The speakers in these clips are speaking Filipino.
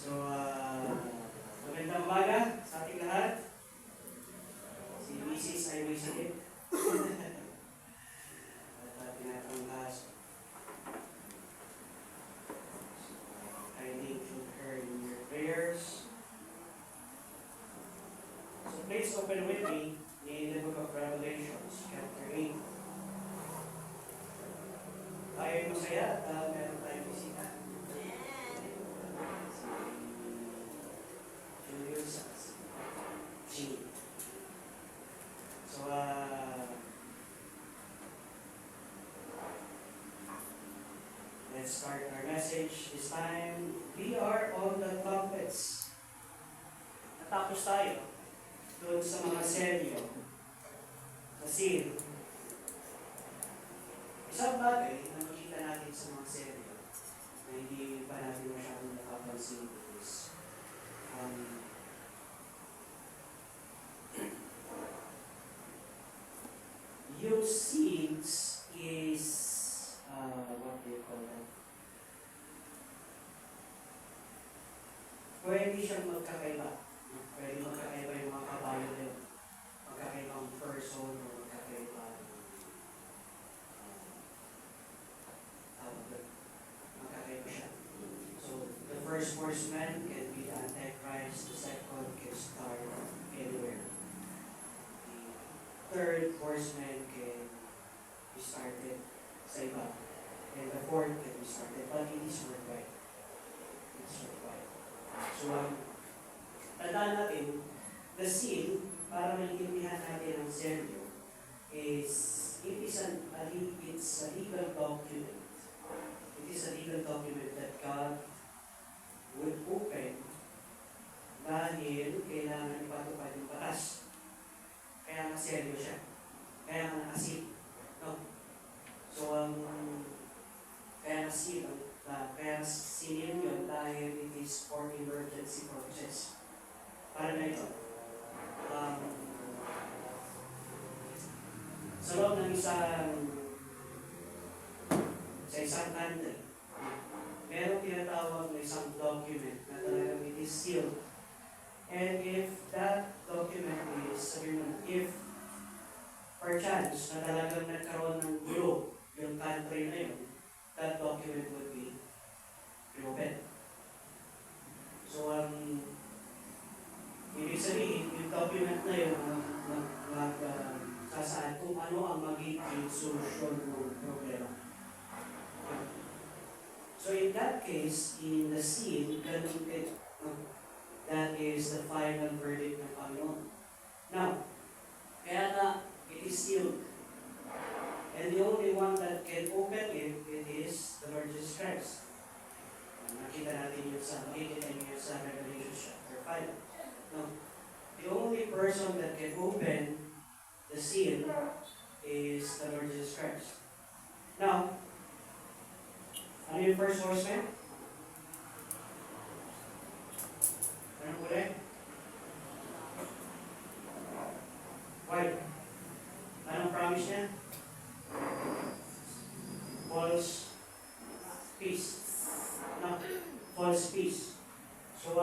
So, magandang umaga sa ating lahat. Si Mrs. ay may sakit. At tinatanghas. Kindly include her in your prayers. So please open with me in the book of Revelations, chapter 8. Tayo ay masaya at meron tayong bisita. Julius G. So, let's start our message this time. We are on the trumpets. Natapos tayo doon sa mga seryo, sa seal. Isang bagay na makita natin sa mga seryo na hindi pa natin masyadong nakapansin is yung seeds is what do you call that? Pwede siyang magkakaiba. Pwede magkakaiba yung mga kabayo din. Magkakaibang person o magkakaiba magkakaiba siya. So, the first horseman can be the Antichrist, the second can start anywhere. The third horseman can be started sa iba. And the fourth can be started, but it is worldwide. It's worldwide. So, tandaan natin, the seal, para maintindihan natin ang seryo, is, it's a legal document. It is a legal document that God would open dahil kailangan ipatupad yung batas. Kaya nga seryo siya. Kaya nga nakasil. No? So, kaya silin yun dahil it is for emergency purposes. Para na ito. Sa loob ng sa isang country, merong tinatawag na isang document na talagang it is sealed. And if that document is, sabihin mo, if perchance na talagang nagkaroon ng gulo yung country na yun, that document would be reopened. So, ibig sabihin, yung document na yun sasaan kung ano ang magiging solusyon ng problema. So, in that case, in the seal, that is the final verdict ng Panginoon. Now, kaya na, it is sealed. And the only one that can open it is the Lord Jesus Christ. Makikita natin yun sa Revelation chapter 5. Now, the only person that can open the seal is the Lord Jesus Christ. Now, ano yung first horseman? Anong kulay? White. Anong promise niya? False peace. No, false peace. So,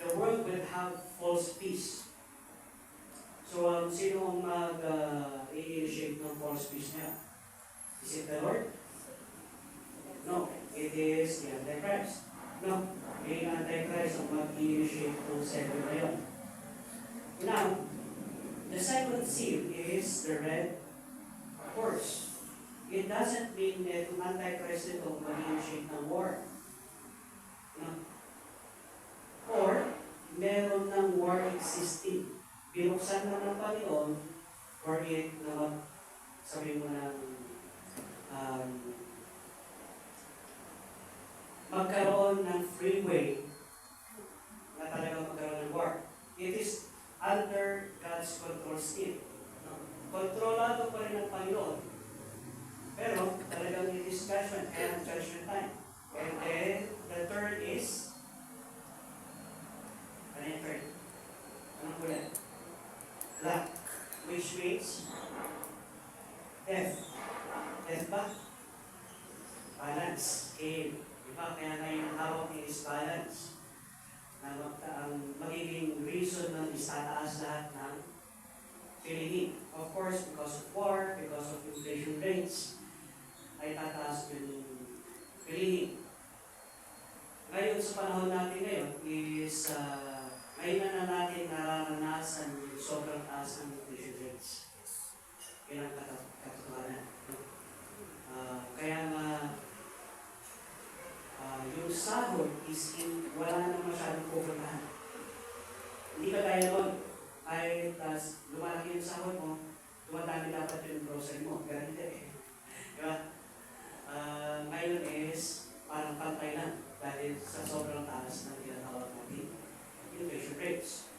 the world will have false peace. So, sino ang mag-initiate ng false peace niya? Is it the Lord? No, it is the Antichrist. No, yung Antichrist ang mag-initiate ng seven na yun. Now, the second seal is the red horse. It doesn't mean that yung Antichrist ito mag-initiate ng war. No. Or, meron ng war existing. Binuksan na ng Panginoon for it na sabi mo ng magkaroon ng freeway na talagang magkaroon ng war. It is under God's control still. No? Kontrolado pa rin ng Panginoon. Pero talagang it is judgment and judgment time. And then the third is ano yung third? Anong kulay? Black. Which means death. Death ba? Balance. Scale. Diba? Kaya ngayon ang hawak niya is balance. Na ang magiging reason ng istataas lahat ng bilihin. Of course, because of war, because of inflation rates, ay tataas yung bilihin. Ngayon sa panahon natin ngayon is ngayon na natin nararanasan yung sobrang taas ng inflation rates. Yan ang katotohanan. Kaya nga yung sahod is wala na masyadong pupuntahan. Hindi ka kaya nun. Ay, tas lumalaki yung sahod mo, dumadami dapat yung grocery mo. Pero hindi eh. Diba? Ngayon is parang pantay lang dahil sa sobrang taas ng tinatawag natin inflation rates.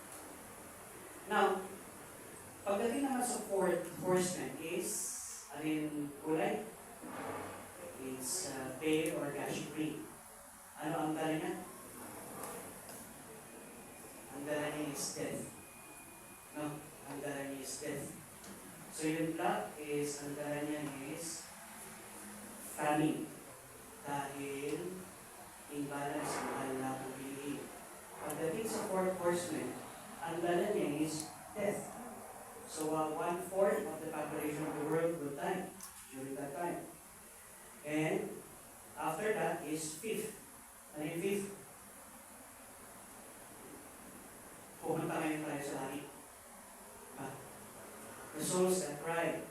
Now, pagdating naman sa fourth horseman is, alin kulay? It's pale or gash green. Ano ang dala niya? Ang dala niya is death. No, ang dala niya is death. So yung black is, ang dala niya is famine. Dahil imbalance ang mahal na ng bilihin. Pagdating sa fourth horseman, ang dala niya is death. So 1/4 of the population of the world will die during that time. And after that is fifth. Ano yung fifth? Pumunta ngayon tayo sa langit. The souls that cry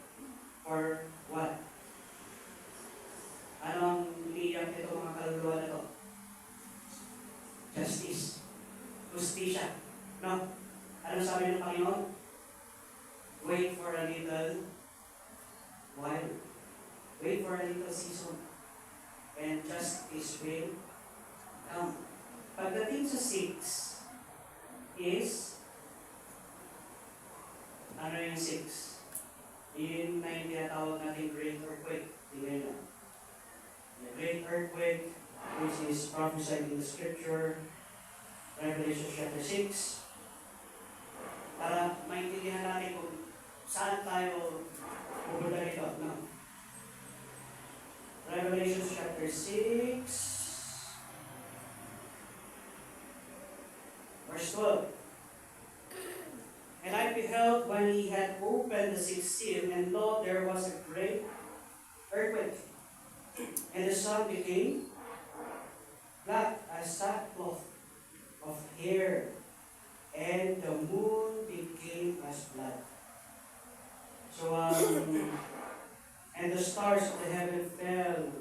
for what? Ano ang umiiyak nito mga kaluluwa na ito? Justice. Justisya. No? Ano sabi ng Panginoon? Wait for a little while. Wait for a little season. And justice will come. Pagdating sa 6 is ano yung 6? Yun na yung tinatawag natin great earthquake. Tingnan nyo. The great earthquake, which is prophesied in the scripture, Revelation chapter 6, para maintindihan natin kung saan tayo pupunta rito. No? Revelation chapter 6, verse 12. And I beheld when he had opened the sixth seal, and lo, there was a great earthquake, and the sun became black as sackcloth of hair, and the moon became as blood. So, and the stars of the heaven fell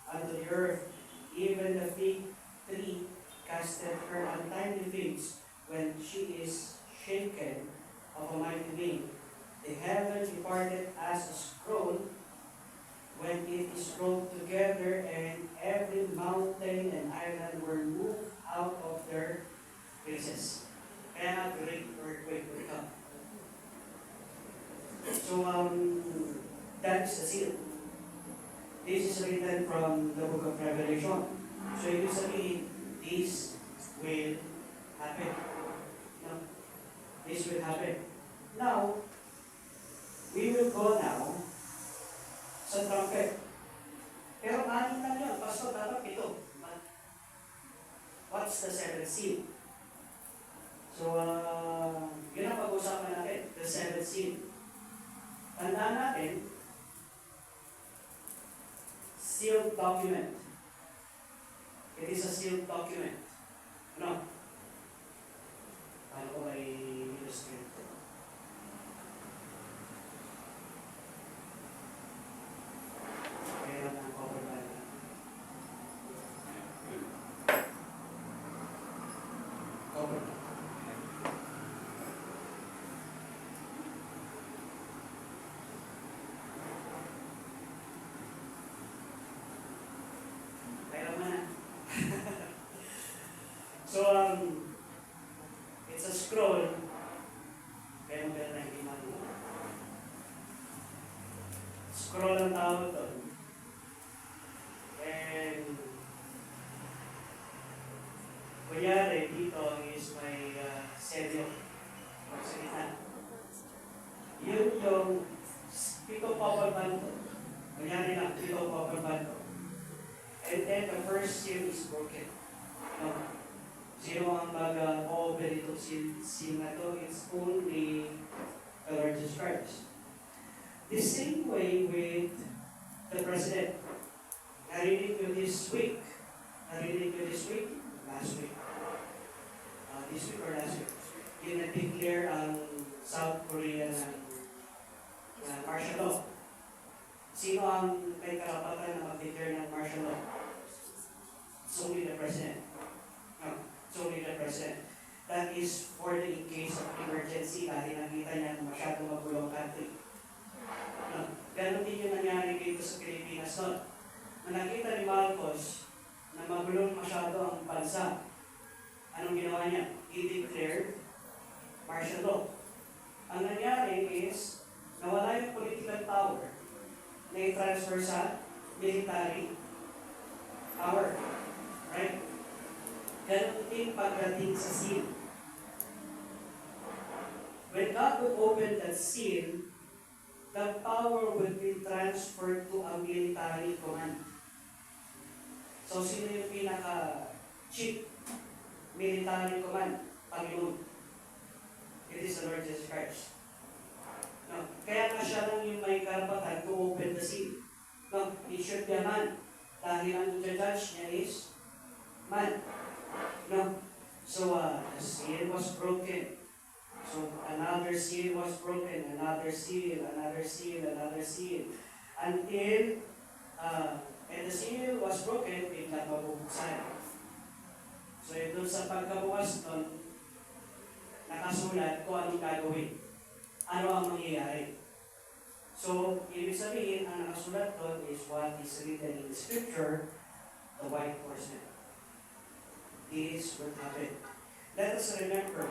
unto the earth, even the fig tree casted her untimely figs when she is shaken of a mighty wind. The heaven departed as a scroll when it is rolled together, and every mountain and island were moved out of their places. And a great earthquake will come. So, that is the seal. This is written from the book of Revelation. So, ibig sabihin, this will happen. No? This will happen. Now, we will go now sa trumpet. Pero anin lang yun. Pastor, dapat 7. What's the 7th seal? So, yun ang pag-usapan natin. The 7th seal. Tandaan natin, sealed document. It is a sealed document. Ano? Paano ko may illustrate? Kaya lang ang cover ba na? Cover. So, it's a scroll then the first seal is broken. No? Sino ang mag-open itong seal na to? It's only the Lord Jesus Christ. The same way with the President. Narinig ko this week. Last week. This week or last week. Yung nag-declare ang South Korea na martial law. Sino ang may karapatan na mag-declare ng martial law? It's only the President. No, it's only the President. That is for the in case of emergency dahil nakita niya na masyadong magulong country. No, ganon din yung nangyari dito sa Pilipinas noon. Nakita ni Marcos na magulong masyado ang bansa. Anong ginawa niya? He declared martial law. Ang nangyari is, nawala yung political power na i-transfer sa military power. Right? Ganon din pagdating sa seal. When God would open that seal, the power would be transferred to a military command. So, sino yung pinaka-chief military command? Panginoon. It is the Lord Jesus Christ. No? Kaya nga siya lang yung may karapatan to open the seal. No? It should be a man. Dahil ang judge niya is man. No? So, the seal was broken. So, another seal was broken. Another seal. Until, and the seal was broken, bigla mabubuksan. So, ito sa pagkabukas nun, nakasulat kung anong gagawin. Ano ang mangyayari. So, ibig sabihin, ang nakasulat doon is what is written in the scripture, the white horseman. This will happen. Let us remember.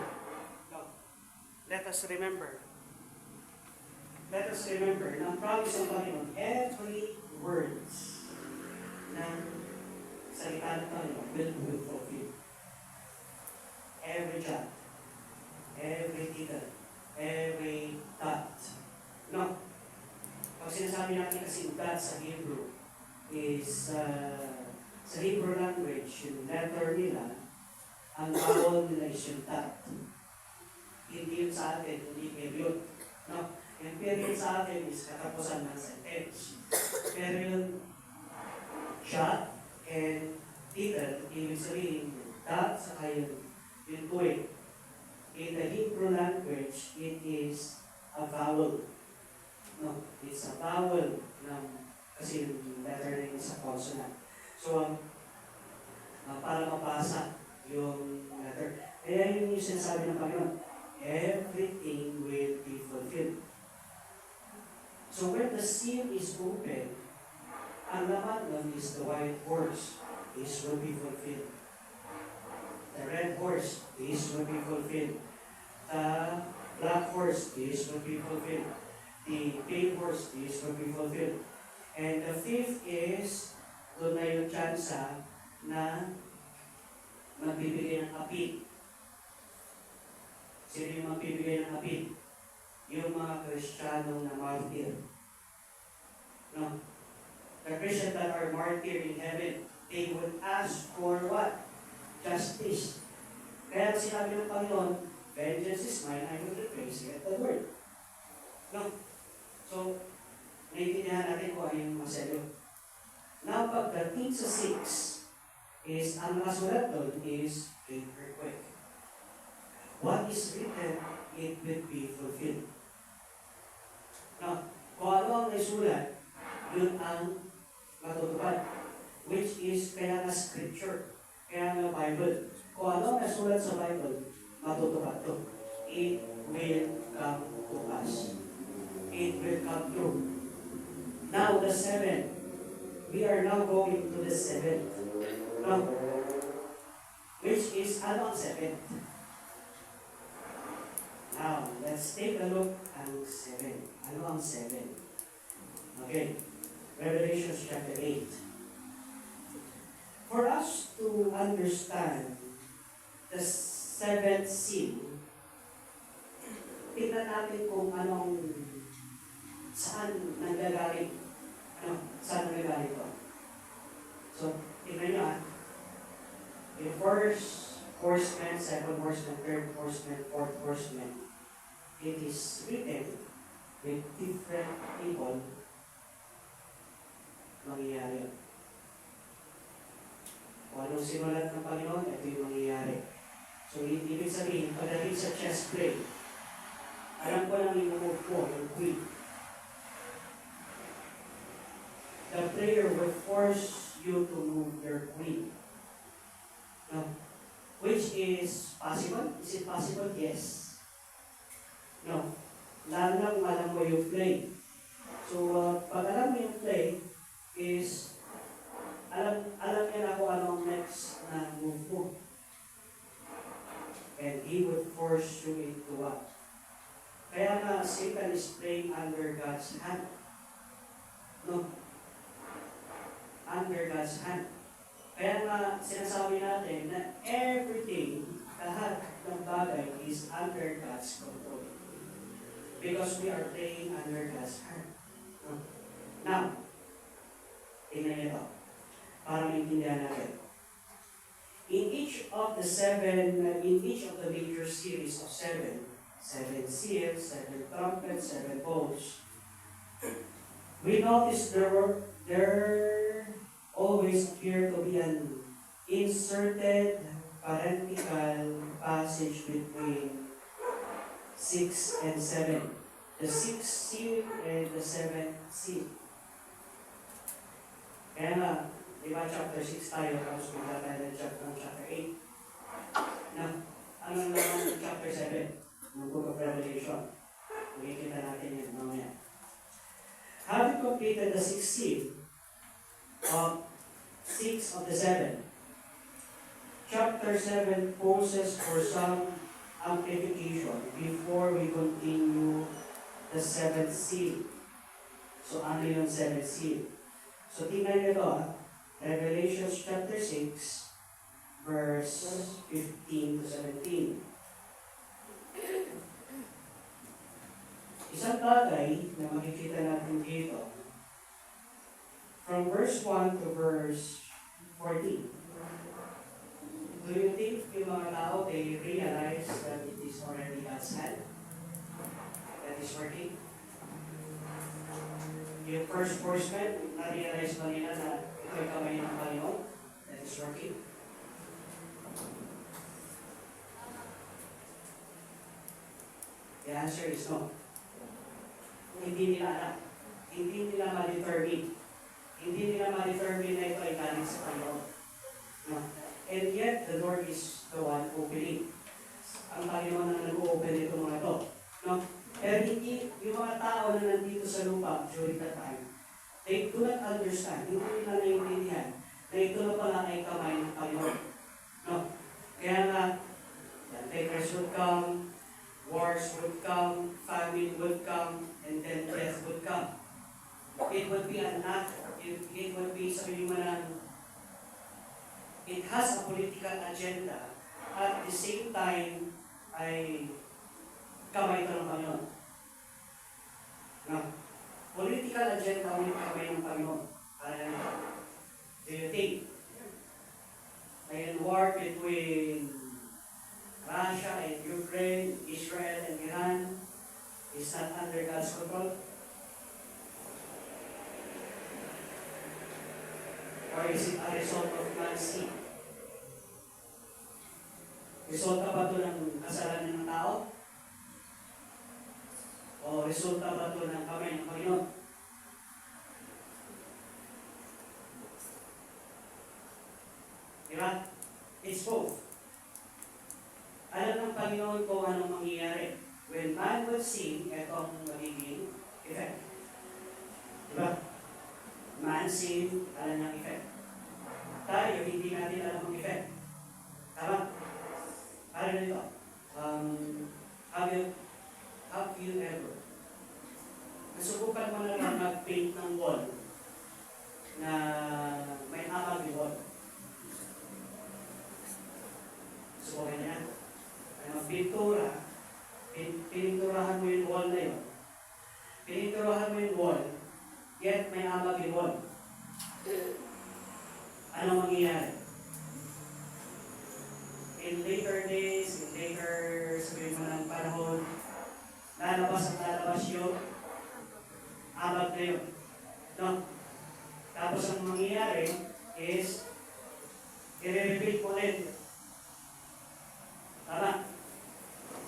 No. Let us remember na ang promise ng Panginoon, every words ng salita ng Panginoon will fulfill. Every jot, every tittle, every dot. No. Pag sinasabi natin kasi dot sa Hebrew is sa Hebrew language, yung letter nila, ang vowel nila is yung dot. Hindi yun sa atin, hindi period. No? Yung period sa atin is katapusan ng sentence. Pero yung jot and tittle, ibig sabihin yung dot saka yung tuwid. In the Hebrew language, it is a vowel. No, it's a vowel kasi yung letter name is a consonant. So, para mapasa yung letter. Kaya yun yung sinasabi ng Panginoon, everything will be fulfilled. So when the seal is open, ang laman nun is the white horse. This will be fulfilled. The red horse, this will be fulfilled. The black horse, this will be fulfilled. The pale horse, this will be fulfilled. And the fifth is, doon na yung tsansa na magbibigay ng appeal. Sino yung magbibigay ng appeal? Yung mga Kristiyano na martyr. No? The Christians that are martyr in heaven, they would ask for what? Justice. Kaya sinabi ng Panginoon, vengeance is mine, I will repay, saith the Lord. No? So, naiintindihan natin kung ano yung maselyo. Now, pagdating sa 6, is, ang nakasulat doon is great earthquake. What is written, it will be fulfilled. Now, kung ano ang naisulat, yun ang matutupad. Which is, kaya na scripture, kaya na Bible. Kung ano ang nasulat sa Bible, matutupad to. It will come to pass. It will come true. Now, the 7. We are now going to the 7th. Now, which is, ano ang 7th? Now, let's take a look at 7. Ano ang 7? Okay. Revelation chapter 8. For us to understand the 7th seal, tignan natin kung saan nanggagaling. Saan nanggagaling ito? So, tingnan nyo yung first horseman, second horseman, third horseman, fourth horseman, it is written with different people, mangyayari yun. Kung anong sinulat ng Panginoon, ito yung mangyayari. So, ibig sabihin, pagdating sa chess play, alam ko lang yung move ko, yung queen. The player will force you to move your queen. No? Which is possible? Is it possible? Yes. No. Lang alam mo yung play. So, pag alam mo yung play, is alam niya na kung anong next na move mo. And he would force you into what? Kaya nga, Satan is playing under God's hand. No? Under God's hand. Kaya nga, sinasabi natin na everything, lahat ng bagay is under God's control. Because we are playing under God's hand. No? Now, tingnan niyo ito, para maintindihan natin. In each of the major series of seven seals, 7 trumpets, 7 bowls, we notice there always appear to be an inserted parenthetical passage between 6 and 7. The 6th seal and the 7th seal. Kaya nga, di ba chapter 6 tayo, tapos punta tayo ng chapter 8. Na, ano naman yung chapter 7? Ng Book of Revelation. Makikita natin yun mamaya. Having completed the 6th seal of 6 of the 7, chapter 7 poses for some amplification before we continue the 7th seal. So, ano yung 7th seal? So, tingnan nyo ito, Revelation chapter 6, verse 15 to 17. Isang bagay na makikita natin dito, from verse 1 to verse 14. Do you think yung mga tao, they realize that it is already God's hand that is working? Yung first horseman, na-realize ba nila na ito ay kamay ng Panginoon that is working? The answer is no. Hindi nila alam. Hindi nila ma-determine. Hindi nila ma-determine na ito ay galing sa Panginoon. No. And yet, the Lord is the one opening. Ang Panginoon na nag-open ito mga ito. No? Pero hindi, yung mga tao na nandito sa lupa during that time, they do not understand, hindi nila naiintindihan na ito na pala ay kamay ng Panginoon. No? Kaya nga, the Antichrist would come, wars would come, famine would come, and then death would come. It would be an act, it would be, sabihin mo na, it has a political agenda. At the same time, ay kamay ito ng Panginoon. No? Political agenda ulit kamay ng Panginoon. Do you think may war between Russia and Ukraine, Israel and Iran is not under God's control? Or is it a result of man's sin? Resulta ba ito ng kasalanan ng tao? O resulta ba ito ng kamay ng Panginoon? Diba? It's both. Alam ng Panginoon kung anong mangyayari. When man will sin, ito ang magiging effect. Diba? Man sin, alam ng effect. Tayo, hindi natin alam ang effect. Tama? Alam nito, have you ever nasubukan mo na lang mag-paint ng wall na may amag yung wall? Subukan niya. Ay magpintura, pininturahan mo yung wall na yun. Pininturahan mo yung wall, yet may amag yung wall. ano mangyayari? In later days, in later, sabihin mo ng panahon, lalabas at lalabas yung abat na yun. No? Tapos ang mangyayari is, i-repeat mo ulit. Tama?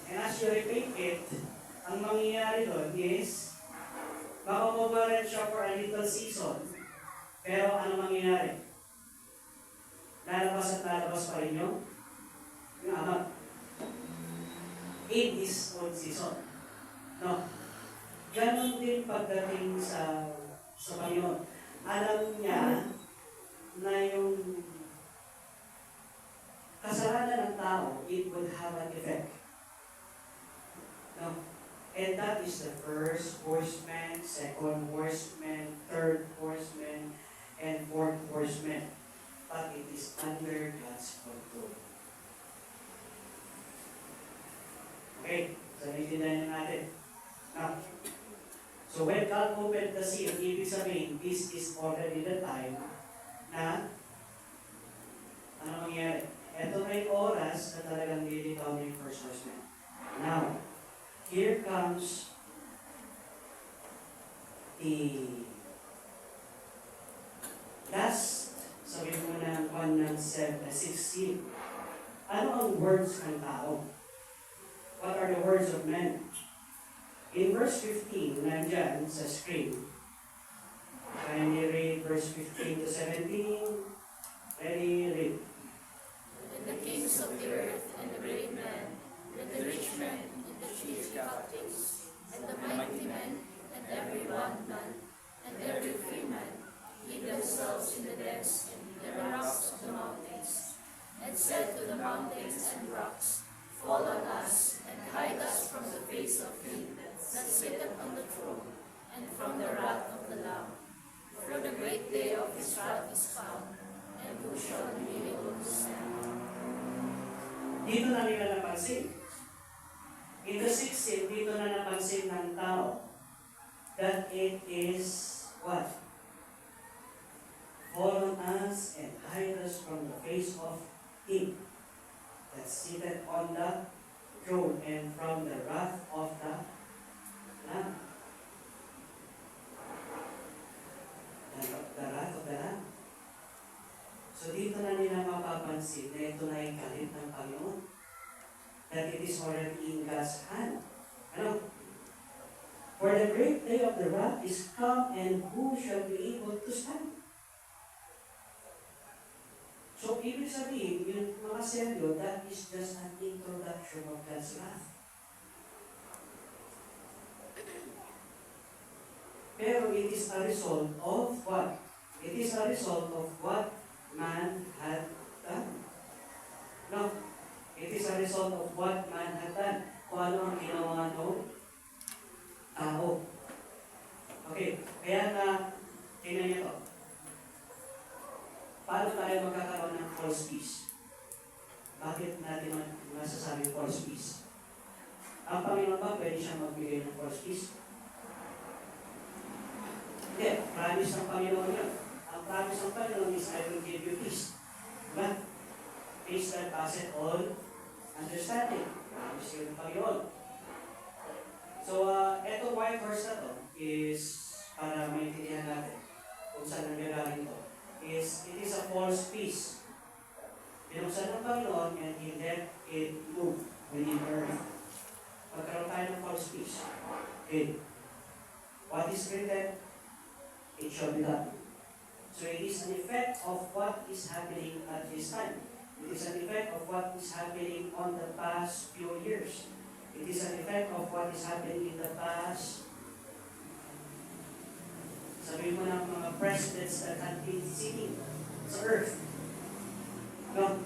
And as you repeat it, ang mangyayari doon is, makakoverage siya for a little season. Pero ano mangyayari? Lalabas at lalabas pa rin yung amat. In his own season. No? Ganon din pagdating sa Panginoon. Alam niya na yung kasalanan ng tao, it would have an effect. No? And that is the first horseman, second horseman, third horseman, and fourth horseman. But it is under God's control. Okay, so naiintindihan natin. Now, so when God opened the sea, ibig sabihin, this is already the time na ano mangyayari? Ito na yung oras na talagang lilitaw na yung first horseman. Now, here comes the last, sabihin mo na 1 ng 16. Ano ang words ng tao? What are the words of men? In verse 15, nandyan sa screen. Kindly read verse 15 to 17. Ready, read. And the kings of the earth, and the great men, and the rich men, and the chief captains, and the mighty men, and every bondman, and every free man, hid themselves in the dens and in the rocks of the mountains, and said to the mountains and rocks, Fall on us, and hide us from the face of him that sitteth on the throne, and from the wrath of the Lamb. For the great day of his wrath is come, and who shall be able to stand? Dito na nila napansin. In the 16, dito na napansin ng tao that it is what? Fall on us and hide us from the face of him that seated on the throne and from the wrath of the Lamb. The wrath of the Lamb. So dito na nila mapapansin na ito na yung galit ng Panginoon. That it is already in God's hand. Ano? For the great day of the wrath is come, and who shall be able to stand? So, ibig sabihin, yung mga seryo, that is just an introduction of God's wrath. Pero it is a result of what? It is a result of what man had done. No, it is a result of what man had done. Kung ano ang ginawa ng tao. Okay, kaya na, tingnan niyo to. Paano tayo magkakaroon ng false peace? Bakit natin masasabi false peace? Ang Panginoon ba pwede siyang magbigay ng false peace? Hindi, promise ng Panginoon yun. Ang promise ng Panginoon is, I will give you peace. Diba? Peace that passeth all understanding. Promise yun ng Panginoon. So, etong white horse na to is, para maintindihan natin kung saan nangyagaling ito, is, it is a false peace. Pinuksan ng Panginoon and He let it move within earth. Magkaroon tayo ng false peace. Okay. What is written, it shall be done. So it is an effect of what is happening at this time. It is an effect of what is happening on the past few years. It is an effect of what is happening in the past. Sabihin mo ng mga presidents that have been sitting sa earth. No,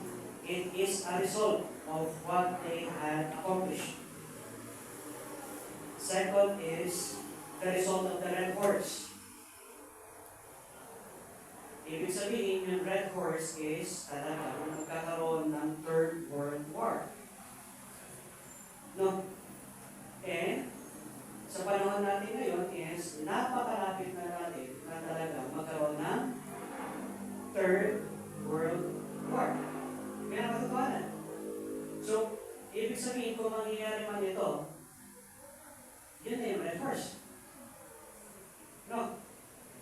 it is a result of what they had accomplished. Second is the result of the red horse. Ibig sabihin, yung red horse is talagang magkakaroon ng Third World War. No? And sa panahon natin ngayon is napakalapit na natin na talagang magkaroon ng Third sabihin, kung mangyayari man ito, yun na yung red horse. No?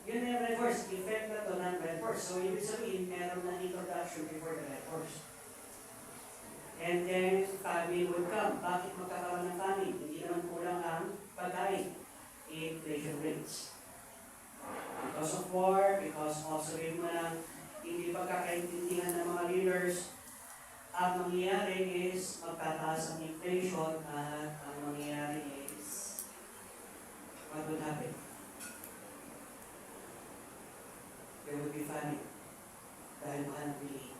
Yun na yung red horse. Effect na to ng red horse. So, ibig sabihin, meron na introduction before the red horse. And then, famine would come. Bakit magkakaroon ng famine? Hindi naman kulang ang pagkain. Inflation rates. Because of war, because of sabihin mo na hindi pagkakaintindihan ng mga leaders, ang mangyayari is magtataas ang inflation at ang mangyayari is what would happen? There would be famine dahil mahal ang bilihin.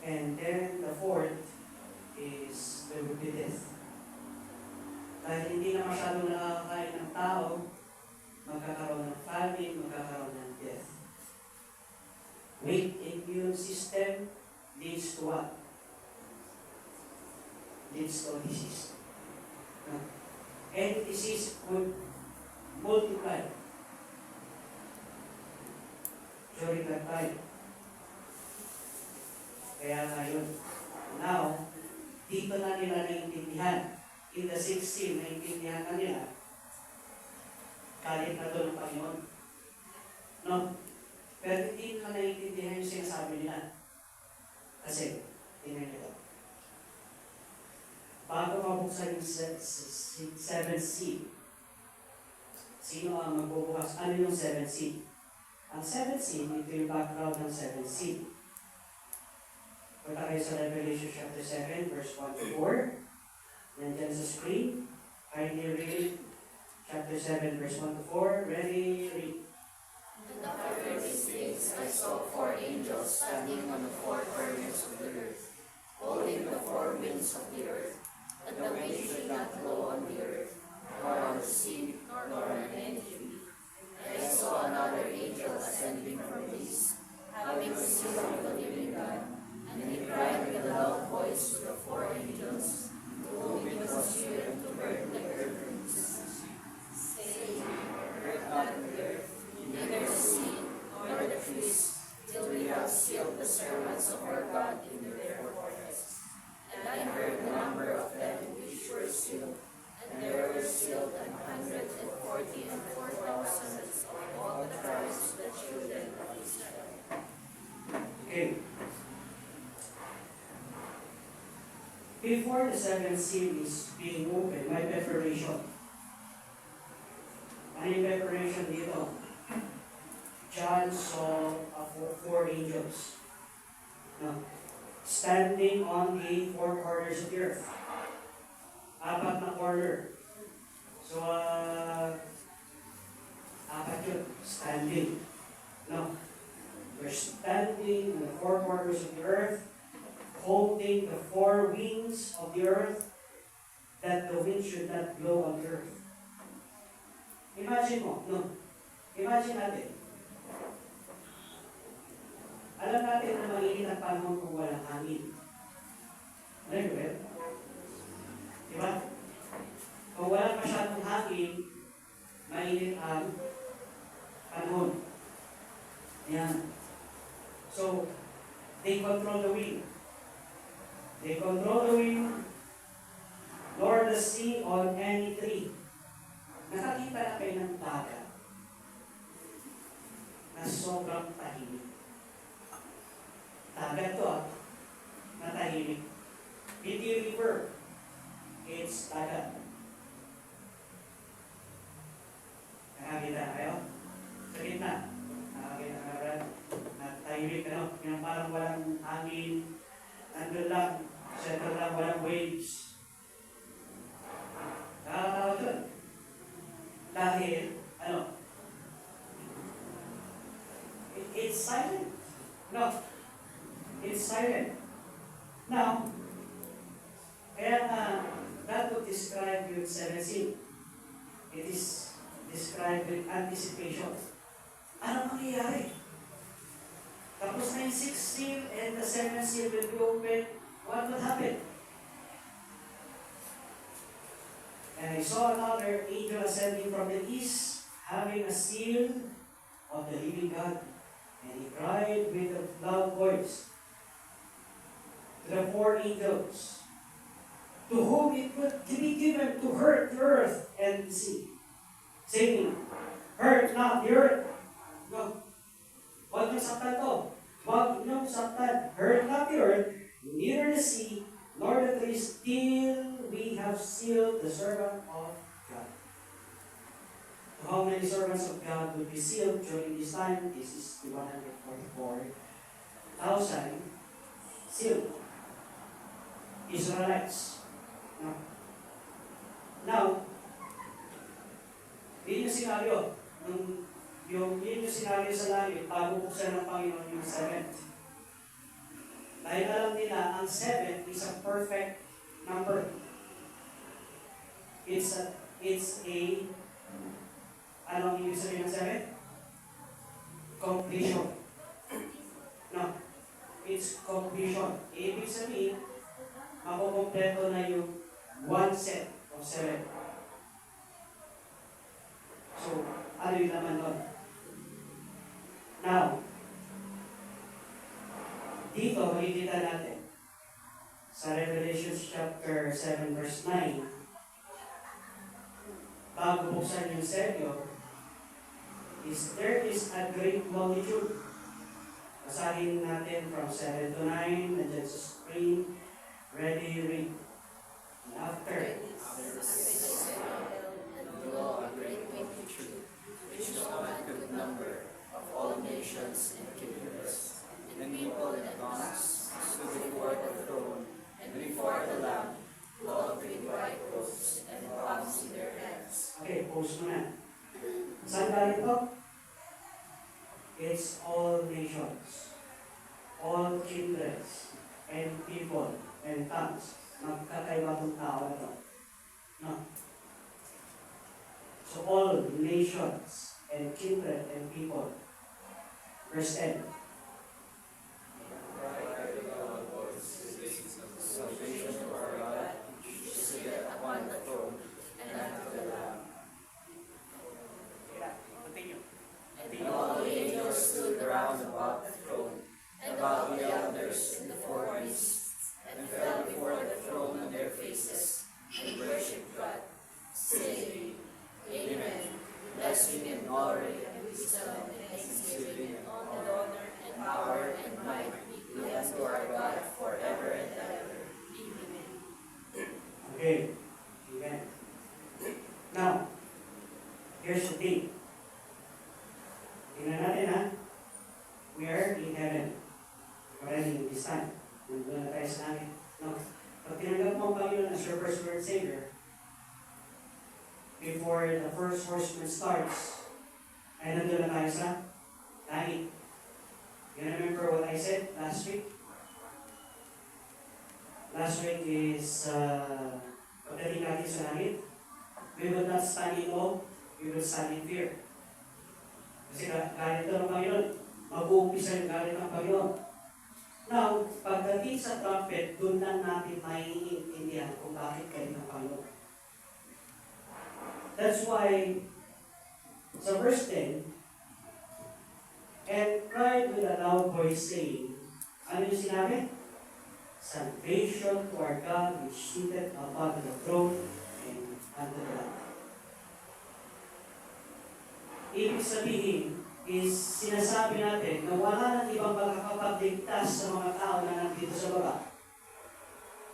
And then the fourth is there would be death. Dahil hindi na masyadong nakakain ng tao, magkakaroon ng famine, magkakaroon ng death. Weak immune system leads to what? Leads to disease. And disease would multiply during that time. Kaya ngayon, now, dito na nila naintindihan. In the 16, naintindihan na nila. Kalit na doon ng Panginoon. No? Pero hindi nila naintindihan yung sinasabi nila. Kasi, tingnan nito. Bago mabuksan yung 7th seal, sino ang magbubukas? Ano yung 7th seal? Ang 7th seal, ito yung background ng 7th seal. Punta kayo sa Revelation chapter 7, verse 1 to 4. Nandiyan sa screen. Kindly read chapter 7, verse 1 to 4. Ready, read. And after these things I saw 4 angels standing on the 4 corners of the earth, holding the 4 winds of the earth, that the wind should not blow on the earth, nor on the sea, nor on any tree. And I saw another angel ascending from these, having the seal of the living God, and he cried with a loud voice to the 4 angels, to whom it was given to burn the earth rings, saying, Hurt not the earth, neither the sea, nor the trees, till we have sealed the servants of our God in their corners. And I heard the number of them which were sealed, and there were sealed 144,000 of all the tribes of the children of Israel. Okay. Before the 7th seal is being opened, may preparation. Ano yung preparation dito? John saw 4 angels. No. Standing on the 4 corners of the earth. 4 na corner. So, 4 yun. Standing. No. We're standing on the 4 corners of the earth, holding the 4 wings of the earth, that the wind should not blow on the earth. Imagine mo, no? Imagine natin. Alam natin na mainit ang panahon kung walang hangin. Ano yun, ba? Diba? Kung walang masyadong hangin, mainit ang panahon. Yan. So, they control the wind. They control the wind, nor the sea on any tree. Nakakita na kayo ng dagat na sobrang tahimik. Dagat to na tahimik. Beauty River, it's dagat. Nakakita kayo? Sa gitna. Nakakita ka Brad? Na tahimik, ano? Yung parang walang hangin. Nandun lang. Center lang, walang waves. Nakakatawa doon. Dahil, ano? It's silent. No. It's silent. Now, kaya that would describe yung 17. It is described with anticipation. Ano mangyayari? Tapos na yung 6th seal and the 7th seal will be open. What would happen? And I saw another angel ascending from the east, having a seal of the living God. And he cried with a loud voice to the 4 angels to whom it would be given to hurt the earth and the sea, saying, hurt not the earth. No. Huwag niyong saktan to. Huwag niyong saktan. Hurt not the earth, neither the sea, nor the trees, till we have sealed the servant of God. So how many servants of God will be sealed during this time? This is the 144,000 sealed Israelites. Now, yun yung senaryo. Yun yung senaryo sa langit, pabubuksan ng Panginoon yung 7. Dahil alam nila, ang 7 is a perfect number. It's a anong ibig sabihin ng 7? Completion. No. It's completion. Ibig sabihin, makukompleto na yung 1 set of 7. So, ano yung naman doon? Now, dito, makikita natin sa Revelation chapter 7 verse 9, bago buksan yung selyo, there is a great multitude. Basahin natin from 7 to 9, nandiyan sa screen, ready, read. And after, which no one could number, of all nations and kindreds, and people and tongues, stood before the throne, and before the Lamb, clothed with white robes, and palms in their hands. okay, post mo na. Saan galing ito? It's all nations, all kindreds, and people, and tongues. Magkakaiba itong tao na ito. No. So all nations, and kindred, and people. Verse 10. Salvation of our God, which sitteth upon the throne, and unto the Lamb. Continue. And all the angels stood around about the throne, and about the elders and the four beasts, and fell before the throne on their faces, and worshipped God, saying, Amen. Blessing and glory and wisdom and thanksgiving and all the honor and power and might be unto our God forever and ever. Amen. Okay. Amen. Now, here's the thing. Tingnan natin ha. We are in heaven. Already this time. Nandun na tayo sa langit. No. Pag tinanggap mo ang Panginoon as your first Lord Savior, before the first horseman starts, ay nandun na tayo sa langit. You remember what I said last week? Last week is pagdating natin sa langit, we will not stand in awe, we will stand in fear. Kasi galit ito ng Panginoon. Mag-uumpisa yung galit ng Panginoon. Now, pagdating sa trumpet, doon lang natin maiintindihan kung bakit galit ng Panginoon. That's why, sa verse 10, and cried with a loud voice saying, ano yung sinabi? Salvation to our God which sitteth upon the throne and unto the Lamb. Ibig sabihin is sinasabi natin na wala nang ibang makakapagligtas sa mga tao na nandito sa baba.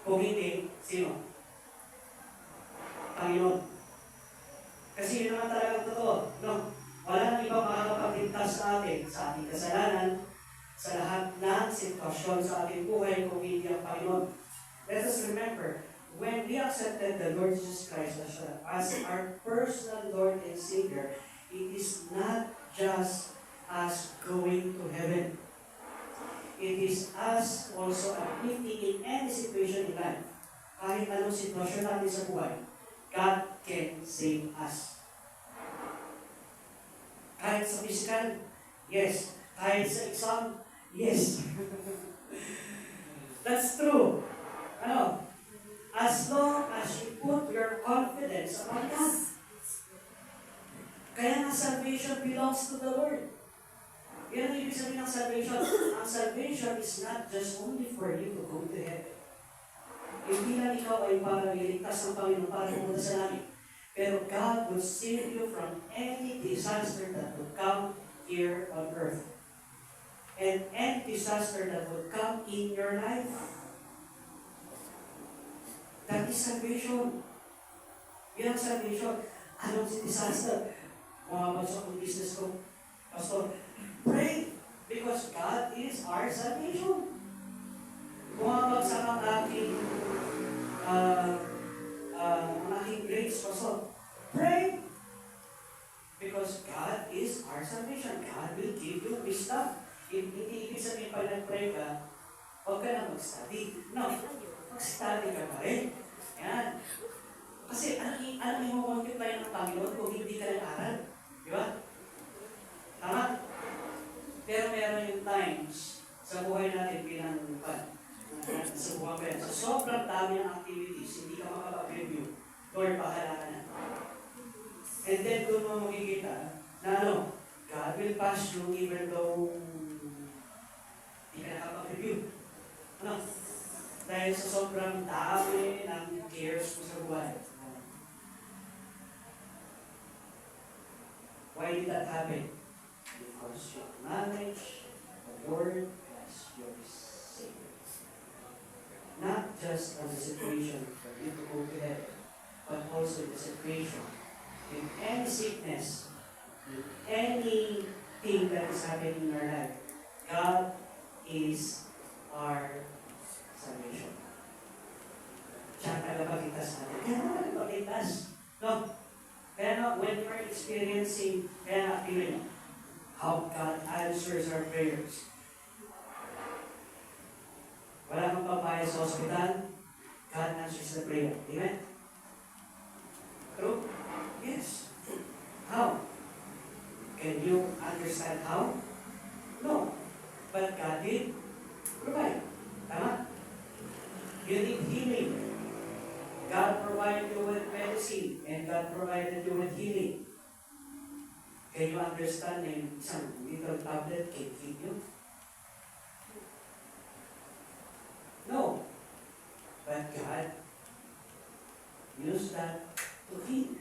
Kung hindi, sino? Panginoon. Kasi yun naman talagang totoo. No? Wala nang ibang makakapagligtas sa atin, sa ating kasalanan, sa lahat ng sitwasyon sa ating buhay kung hindi ang Panginoon. Let us remember, when we accepted the Lord Jesus Christ as our personal Lord and Savior, it is not just us going to heaven. It is us also admitting in any situation in life, kahit anong sitwasyon natin sa buhay, God can save us. Kahit sa physical, yes. Kahit sa exam, yes. That's true. Ano? As long as you put your confidence upon God. Kaya nga salvation belongs to the Lord. Yan ang ibig sabihin ng salvation. Ang salvation is not just only for you to go to heaven. Hindi lang ikaw ay para iligtas ng Panginoon para pumunta sa langit. Pero God will save you from any disaster that would come here on earth. And any disaster that would come in your life. That is salvation. Yan ang salvation. Anong disaster? Mamamasok ang business ko. Pastor, pray! Because God is our salvation. Bumabagsak ang aking grades, Pastor. Pray! Because God is our salvation. God will give you wisdom. Hindi ibig sabihin pag nag-pray ka, huwag ka na mag-study. No, mag-study ka pa rin. Yan. Kasi ano yung multiply ng Panginoon kung hindi ka nag-aral? Di ba? Tama? Pero meron yung times sa buhay natin bilang sa buhay ko yan. Sa sobrang dami ng activities, hindi ka makapag-review. Lord, bahala ka na. And then doon mo makikita na God will pass you even though hindi ka nakapag-review. Dahil sa sobrang dami ng cares mo sa buhay. Why did that happen? Because you acknowledge the Lord as your Savior. Not just on the situation for you to go to heaven, but also the situation in any sickness, in anything that is happening in our life. God is our salvation. Siya ang tagapagligtas natin. Kaya naman tagapagligtas. No? Kaya when you're experiencing, kaya feeling how God answers our prayers. Wala kang papaya sa hospital, God answers the prayer. Amen? True? Yes. How? Can you understand how? No. But God did provide. Tama? You need healing. God provided you with medicine and God provided you with healing. Can you understand na yung isang little tablet can heal you? No. But God used that to heal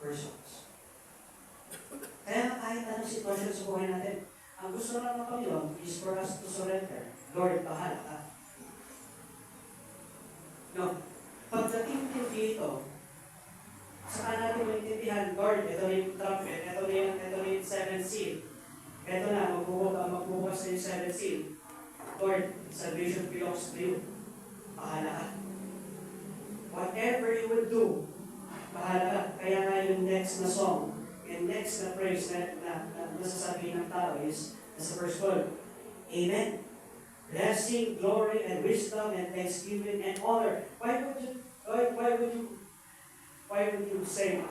persons. Kaya kahit anong sitwasyon sa buhay natin, ang gusto lang ng Panginoon is for us to surrender. Lord, bahala ka. No. Pagdating din dito, saka natin maintindihan, Lord, ito na yung trumpet, ito na yung seventh seal. Ito na, magbubukas na yung seventh seal. Lord, salvation belongs to you. Bahala ka. Whatever you will do, bahala ka. Kaya nga yung next na song, yung next na praise na nasasabihin ng tao is, nasa verse 12, Amen. Blessing, glory, and wisdom, and thanksgiving, and honor. Why would you say,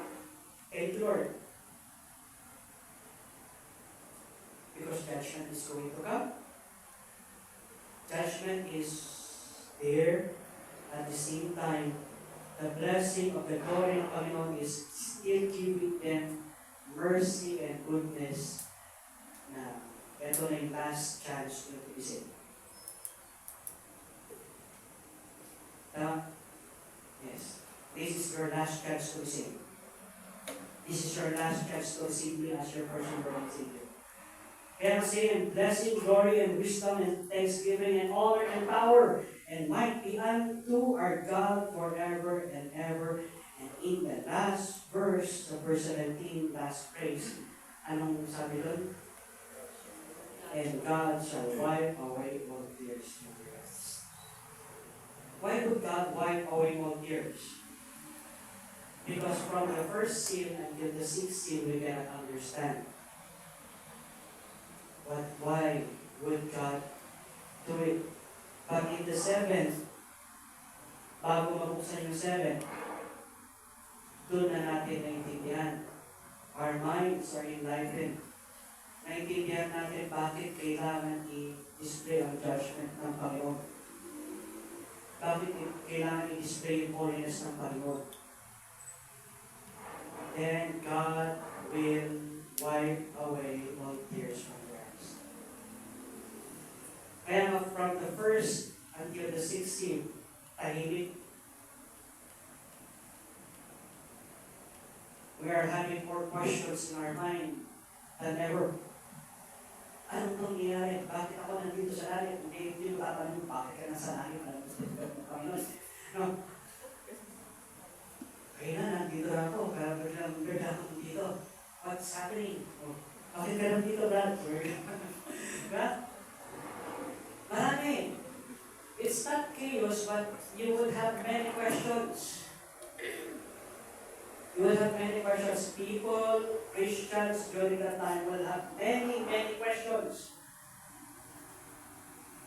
Thank you, Lord? Because judgment is going to come. Judgment is there. At the same time, the blessing of the glory of Panginoon is still giving them mercy and goodness na ito na yung last chance to be saved. Yes. This is your last chance to be saved. This is your last chance to receive me as your personal Lord and Savior. Kaya saying, blessing, glory, and wisdom, and thanksgiving, and honor, and power, and might be unto our God forever and ever. And in the last verse, the verse 17, last phrase, anong sabi doon? And God shall wipe away all tears from your eyes. Why would God wipe away all tears? Because from the first seal until the sixth seal, we cannot understand. But why would God do it? But in the seventh, bago mabuksan yung seventh, doon na natin naintindihan. Our minds are enlightened. Naintindihan natin bakit kailangan i-display ang judgment ng Panginoon. Bakit kailangan i-display yung holiness ng Panginoon. Then God will wipe away all tears from your eyes. Kaya from the first until the 16th, tahimik. We are having more questions in our mind than ever. Anong nangyayari? Bakit ako nandito sa langit? Hindi ko tatanong, bakit ka nasa langit? Panginoon. No? Kaya na, nandito na ako. Kaya bigla ako dito. What's happening? Oh, bakit ka nandito, Brad? Brad? Marami. It's not chaos, but you will have many questions. You will have many questions. People, Christians during that time will have many, many questions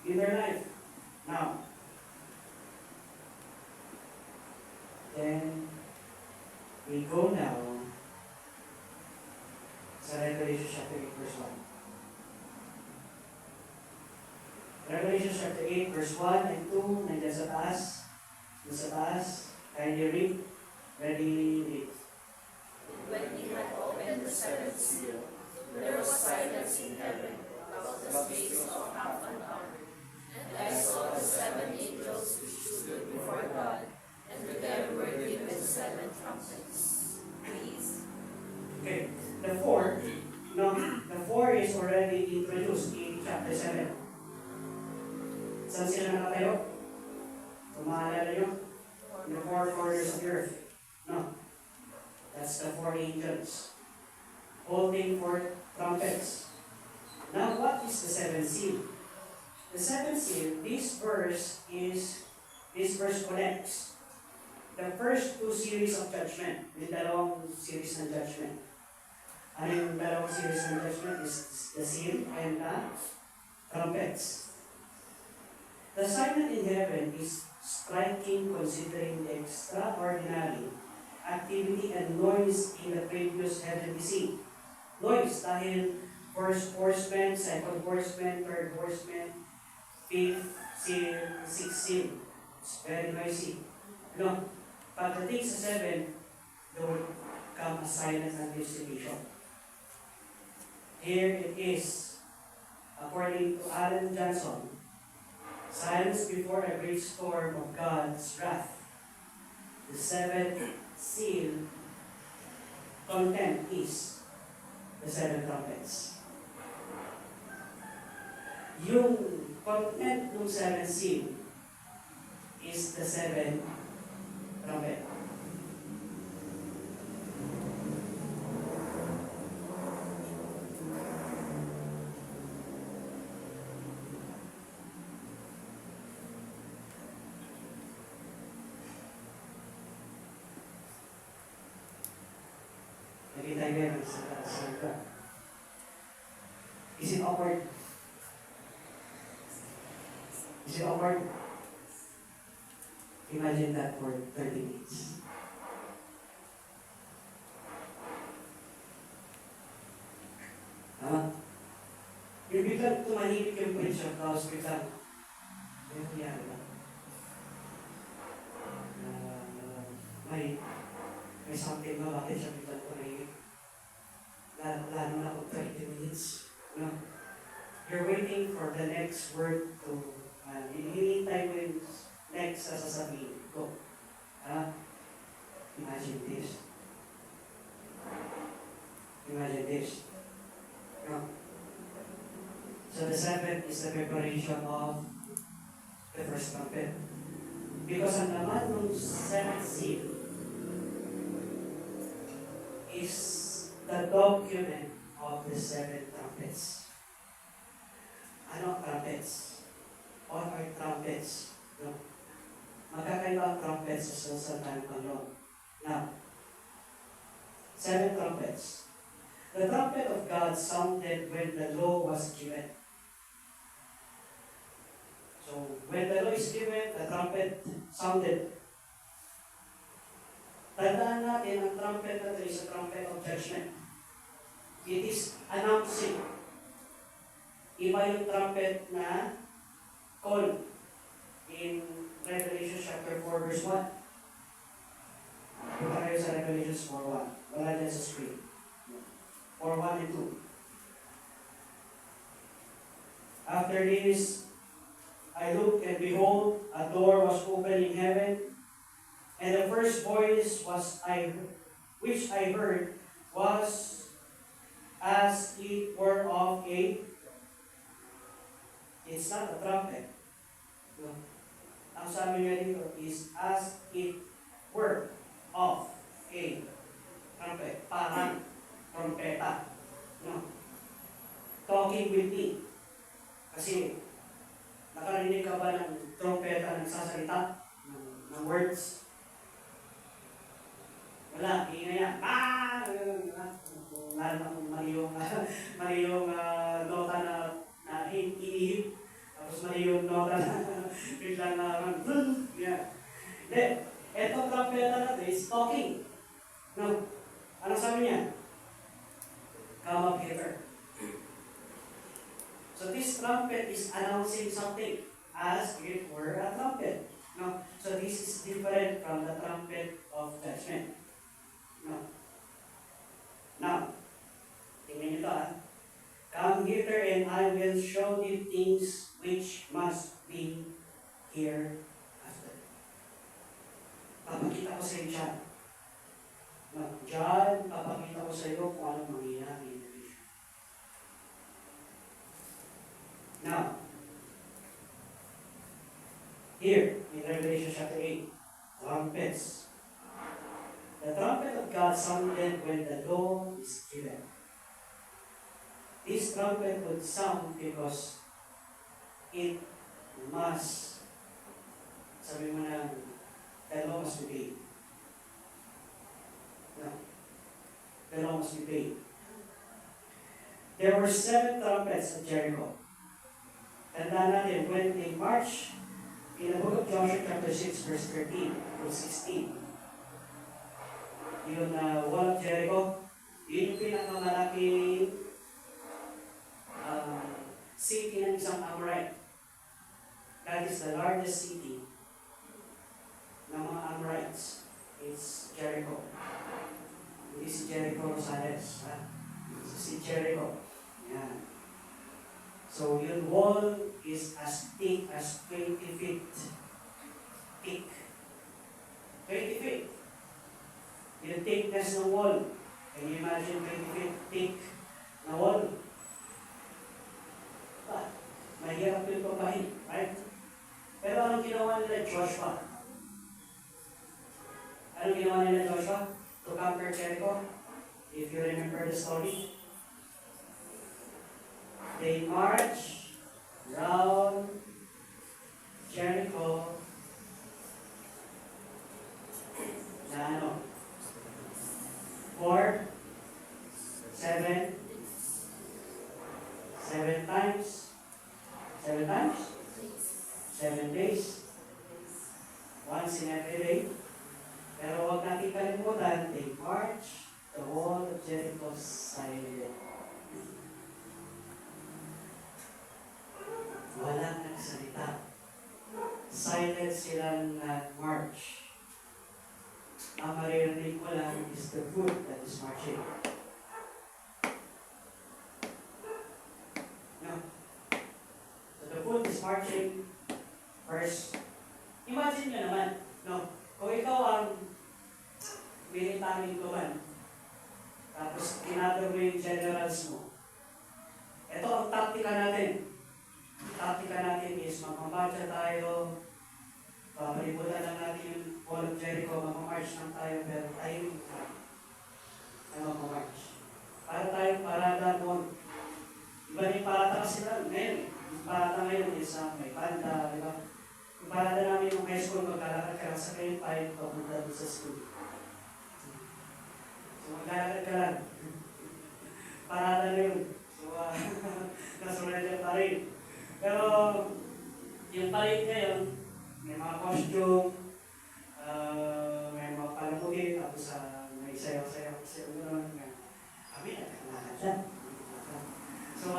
in their life. Now, then we go now sa Revelation chapter 8 verse 1. Revelation chapter 8 verse 1 and 2, nandiyan sa taas. Sa taas, kindly read. Ready, read. When he had opened the seventh seal, there was silence in heaven about the space of half an hour. And I saw the seven angels which stood before God, and to them were given seven trumpets. Please. Okay, the four is already introduced in chapter 7. Saan sila nakatayo? Kung maalala nyo? In the four corners of the earth. No. That's the four angels holding four trumpets. Now, what is the seventh seal? The seventh seal, this verse connects the first two series of judgment, yung dalawang series ng judgment. Ano yung dalawang series ng judgment? Is the seal and the trumpets. The silence in heaven is striking considering the extraordinary activity and noise in the previous heavenly scene. Noise dahil first horseman, second horseman, third horseman, fifth seal, sixth seal. It's very noisy. No, pagdating sa 7, there will come a silence and dissipation. Here it is, according to Alan Johnson, silence before a great storm of God's wrath. The seventh seal content is the seven trumpets. Yung content ng seven seal is the seven trumpet. Nakita niyo yan sa graph. Is it awkward? Is it awkward? Imagine that for 30 minutes. Yung biglang tumahimik yung preach of God's biglang, ano nangyari ba? May something ba? Bakit siya biglang tumahimik? Lalo na kung 30 minutes. No? You're waiting for the next word to, hinihintay mo yung next sa sasabihin ko. Imagine this. Imagine this. No? So the seventh is the preparation of the first trumpet. Because ang laman ng seventh seal is the document of the seven trumpets. Ano trumpets? What are trumpets? No. Magkakaiba ang trumpets sa Saltan Panginoon. Now, seven trumpets. The trumpet of God sounded when the law was given. So, when the law is given, the trumpet sounded. Tandaan natin, ang trumpet na ito is a trumpet of judgment. It is announcing. Iba yung trumpet na call in Revelation chapter 4 verse 1. Punta kayo sa Revelation 4:1. Wala dyan sa screen. 4:1 and 2. I looked, and behold, a door was opened in heaven, and the first voice which I heard was as it were of a, it's not a trumpet. No. Ang sabi niya dito is as it were of a trumpet. Parang trompeta. No. Talking with me. Kasi, nakarinig ka ba ng trompeta nagsasalita? Ng words? Wala, ingay yan. Mali yung nota na inihip. Tapos mali yung nota na biglang yeah. Hindi, etong trumpeta natin is talking. No? Ano sabi niya? Come up hither. So this trumpet is announcing something as it were a trumpet. No? So this is different from the trumpet of judgment. No. Now, tingnan nyo ito Come hither and I will show you things which must be hereafter. Papakita ko sa iyo siya. No, John, papakita ko sa iyo kung anong mangyayari in the future. Now, here in Revelation chapter 8, trumpets. The trumpet of God sounded when the law is given. This trumpet would sound because it must, sabi mo na, the law must be paid. No. The law must be paid. There were 7 trumpets at Jericho. Tandaan natin, when they marched, in the book of Joshua chapter 6, verse 13 to 16, yung wall of Jericho, yun yung pinakamalaking city ng isang Amorite. That is the largest city ng mga Amorites. It's Jericho. Hindi si Jericho Rosales. Si Jericho. Yan. So yung wall is as thick as 20 feet. Thick. 20 feet. Yung thickness ng wall. Can you imagine 20 feet thick na wall? Mahirap yung papahin, right? Pero anong ginawa nila Joshua? Anong ginawa nila Joshua to conquer Jericho? If you remember the story, they marched round Jericho na 4, 7 times. 7 times? 7 days. Once in every day. Pero huwag natin kalimutan, they march the wall of Jericho silent. Walang nagsalita. Silent silang nag-march. Ang maririnig ko lang is the foot that is marching. No? So the foot is marching first. Imagine nyo naman, no? Kung ikaw ang military command, tapos ginagawa mo yung generals mo, ito ang taktika natin. Ang taktika natin is mamamarcha tayo, papalibutan lang natin yung wall of Jericho, mamamarch lang tayo, pero tayo na mamamarch. Para tayong parada doon. Iba yung parada kasi lang ngayon. Yung parada ngayon is may banda, di ba? Yung parada namin yung high school, maglalakad ka lang sa kayo, tayo papunta doon sa school. So maglalakad ka lang. Parada na yun. So nasunod yung parade. Pero yung parade ngayon, may mga costume, may mga palamugi, tapos may sayaw-sayaw kasi gano'n. Kami nagkakalakad siya. So,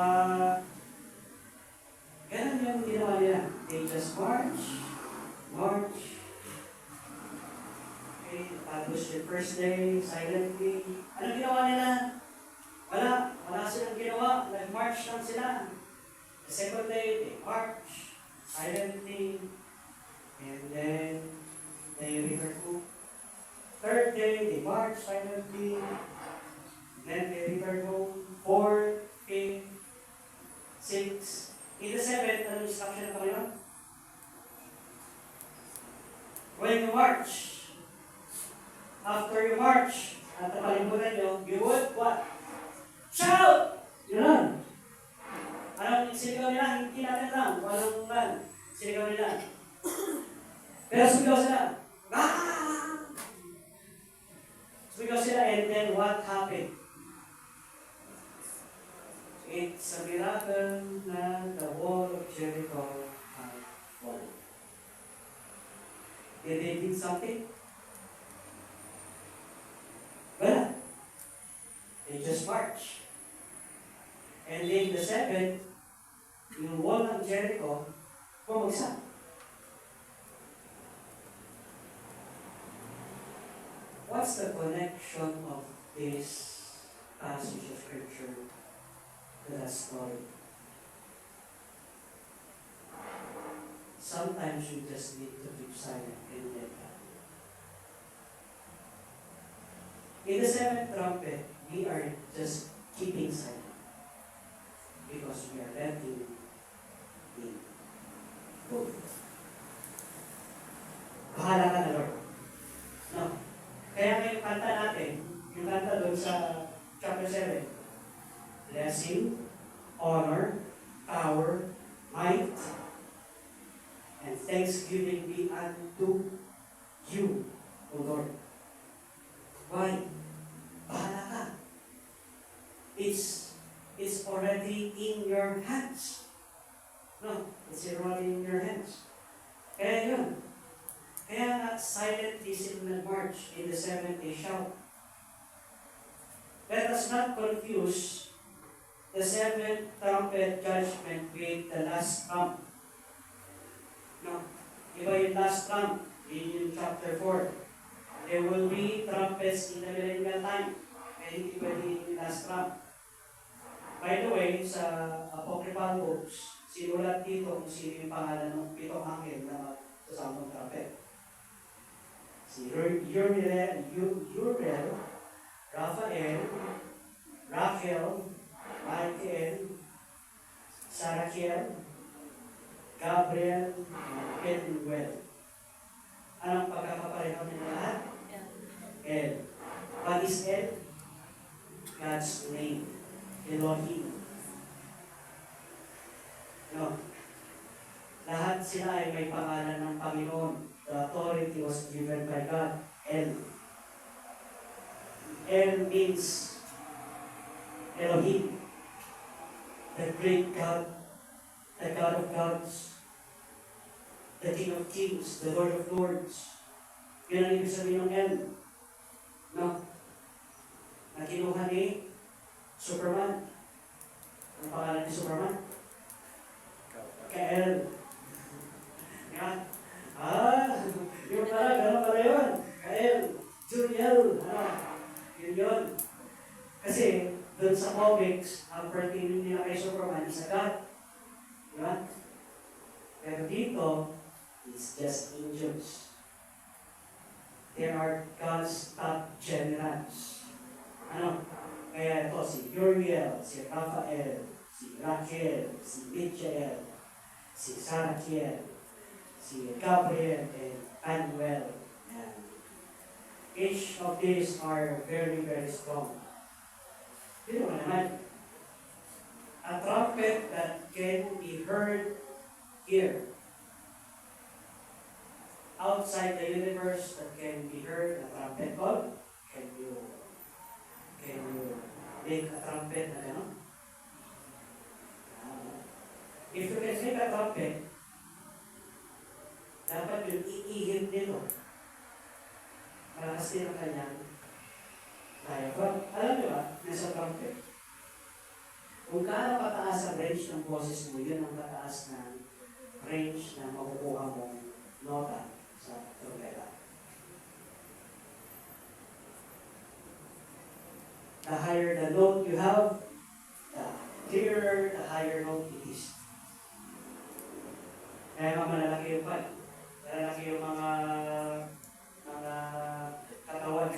ganun yung ginawa nila. They just march. Okay, tapos yung first day, silently. Ano ginawa nila? Wala silang ginawa. Nag-march lang sila. The second day, they march. silently, and then they return home. Third day, they march silently, then they return home. Fourth, fifth, sixth. In the seventh, ano instruction ng Panginoon? When you march, after you march, at napalimutan nyo, you would what? Shout! Yun. Ano, sinigaw nila? Hindi natin lang. Walang plan. Sinigaw nila. Pero sumigaw sila. Ah! Sumigaw sila, and then what happened? It's a miracle na the wall of Jericho had fallen. Did they did something? Wala. They just march. And then the seventh, yung wall ng Jericho, bumagsak. What's the connection of this passage of scripture to that story? Sometimes you just need to keep silent and let God. In the seventh trumpet, we are just keeping silent because we are letting Him go. Bahala ka na, Lord. No. Kaya may kanta natin, yung kanta doon sa chapter 7, blessing, honor, power, might, and thanksgiving be unto you, O Lord. Why? Bahala ka. It's already in your hands. No, it's already in your hands. Kaya yun. Kaya nga silently sila nag-march in the seventh day shout. Let us not confuse the seventh trumpet judgment with the last trump. No. Iba yung last trump in chapter 4. There will be trumpets in the millennial time. Kaya hindi pwede yung last trump. By the way, sa apocryphal books, sinulat dito kung sino yung pangalan ng pitong anghel na magsasamang trumpet. Si Uriel, Raphael, Rachel, Michael, Sarakiel, Gabriel, and Penuel. Anong pagkakapareho nila lahat? El. What is El? God's name. Elohim. No. Lahat sila ay may pangalan ng Panginoon. The authority was given by God. El. El means Elohim, the great God, the God of gods, the King of kings, the Lord of lords. Yun ang ibig sabihin ng El. No? Na kinuha ni Superman. Ang pangalan ni Superman? Kael. Yan. Yun pala, gano'n pala yun. Kael. Juriel. Yun yun. Kasi, doon sa comics, ang pertaining nila kay Superman is a God. Diba? Pero dito, it's just angels. There are God's top generals. Kaya ito, si Uriel, si Raphael, si Rachel, si Michael, si Sarakiel, si Gabriel, and Penuel. And each of these are very, very strong. You know naman, a trumpet that can be heard here. Outside the universe that can be heard, a trumpet call. Can you make a trumpet na gano'n? If you can make a trumpet, dapat yung iihim nito. Malakas din ang kanyang diaphragm. Alam niyo ba, nasa trumpet, kung gaano kataas ang range ng boses mo, yun ang kataas na range na makukuha mong nota sa trumpeta. The higher the note you have, the clearer the higher note it is. Kaya nga malalaki yung pan. Malalaki yung mga katawan,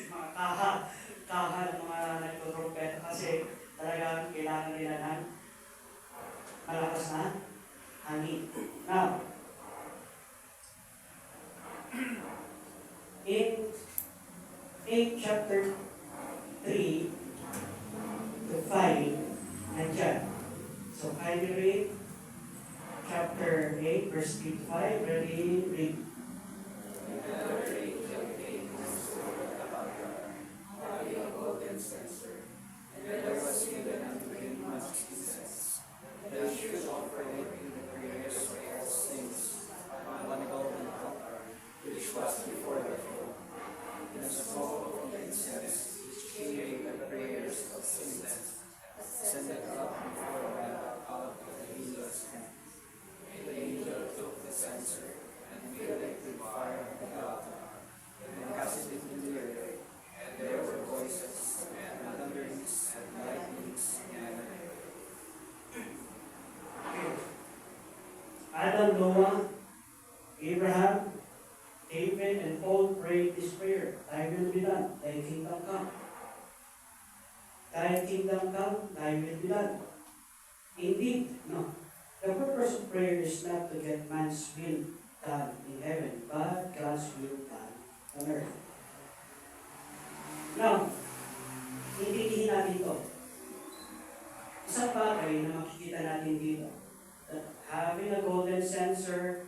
mga kaha ng mga nagtutrumpeta kasi talagang kailangan nila ng malakas na hangin. Now, in chapter 3 to 5, nandiyan. So, kindly read chapter 8, verse 3 to 5. Ready? Read. Adam, Noah, Abraham, David, and Paul prayed this prayer. Thy will be done, thy kingdom come. Thy kingdom come, thy will be done. Indeed, no. The purpose of prayer is not to get man's will done in heaven, but God's will done on earth. Now, intindihin natin ito. Isang bagay na makikita natin dito, that having a golden censer,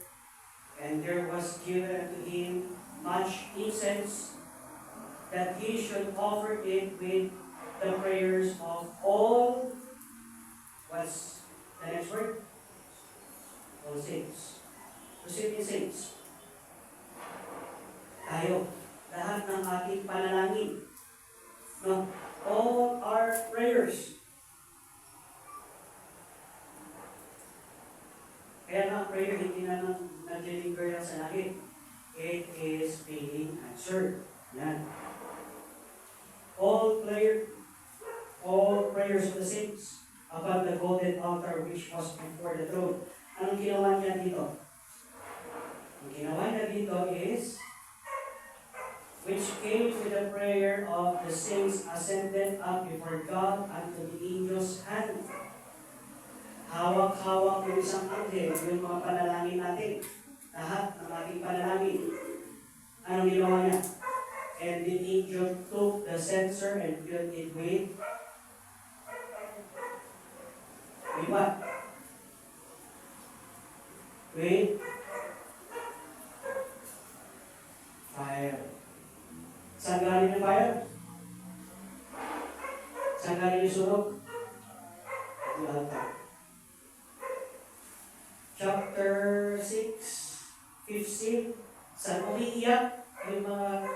and there was given unto him much incense, that he should offer it with the prayers of all, what's the next word? All saints. Who said the saints? Tayo. Lahat ng ating panalangin. No? All our prayers. Kaya nga prayer hindi na nag-deliver lang sa langit. It is being answered. Yan. All prayers of the saints above the golden altar which was before the throne. Anong ginawa niya dito? Ang ginawa niya dito is which came with the prayer of the saints ascended up before God unto the angel's hand. Hawak-hawak yung isang anghel, yung mga panalangin natin. Lahat ng ating panalangin. Anong ginawa niya? And the angel took the censer and filled it with what? With fire. Saan galing yung fire? Saan galing yung sunog? Ito lahat. Chapter 6, 15, saan umiiyak yung mga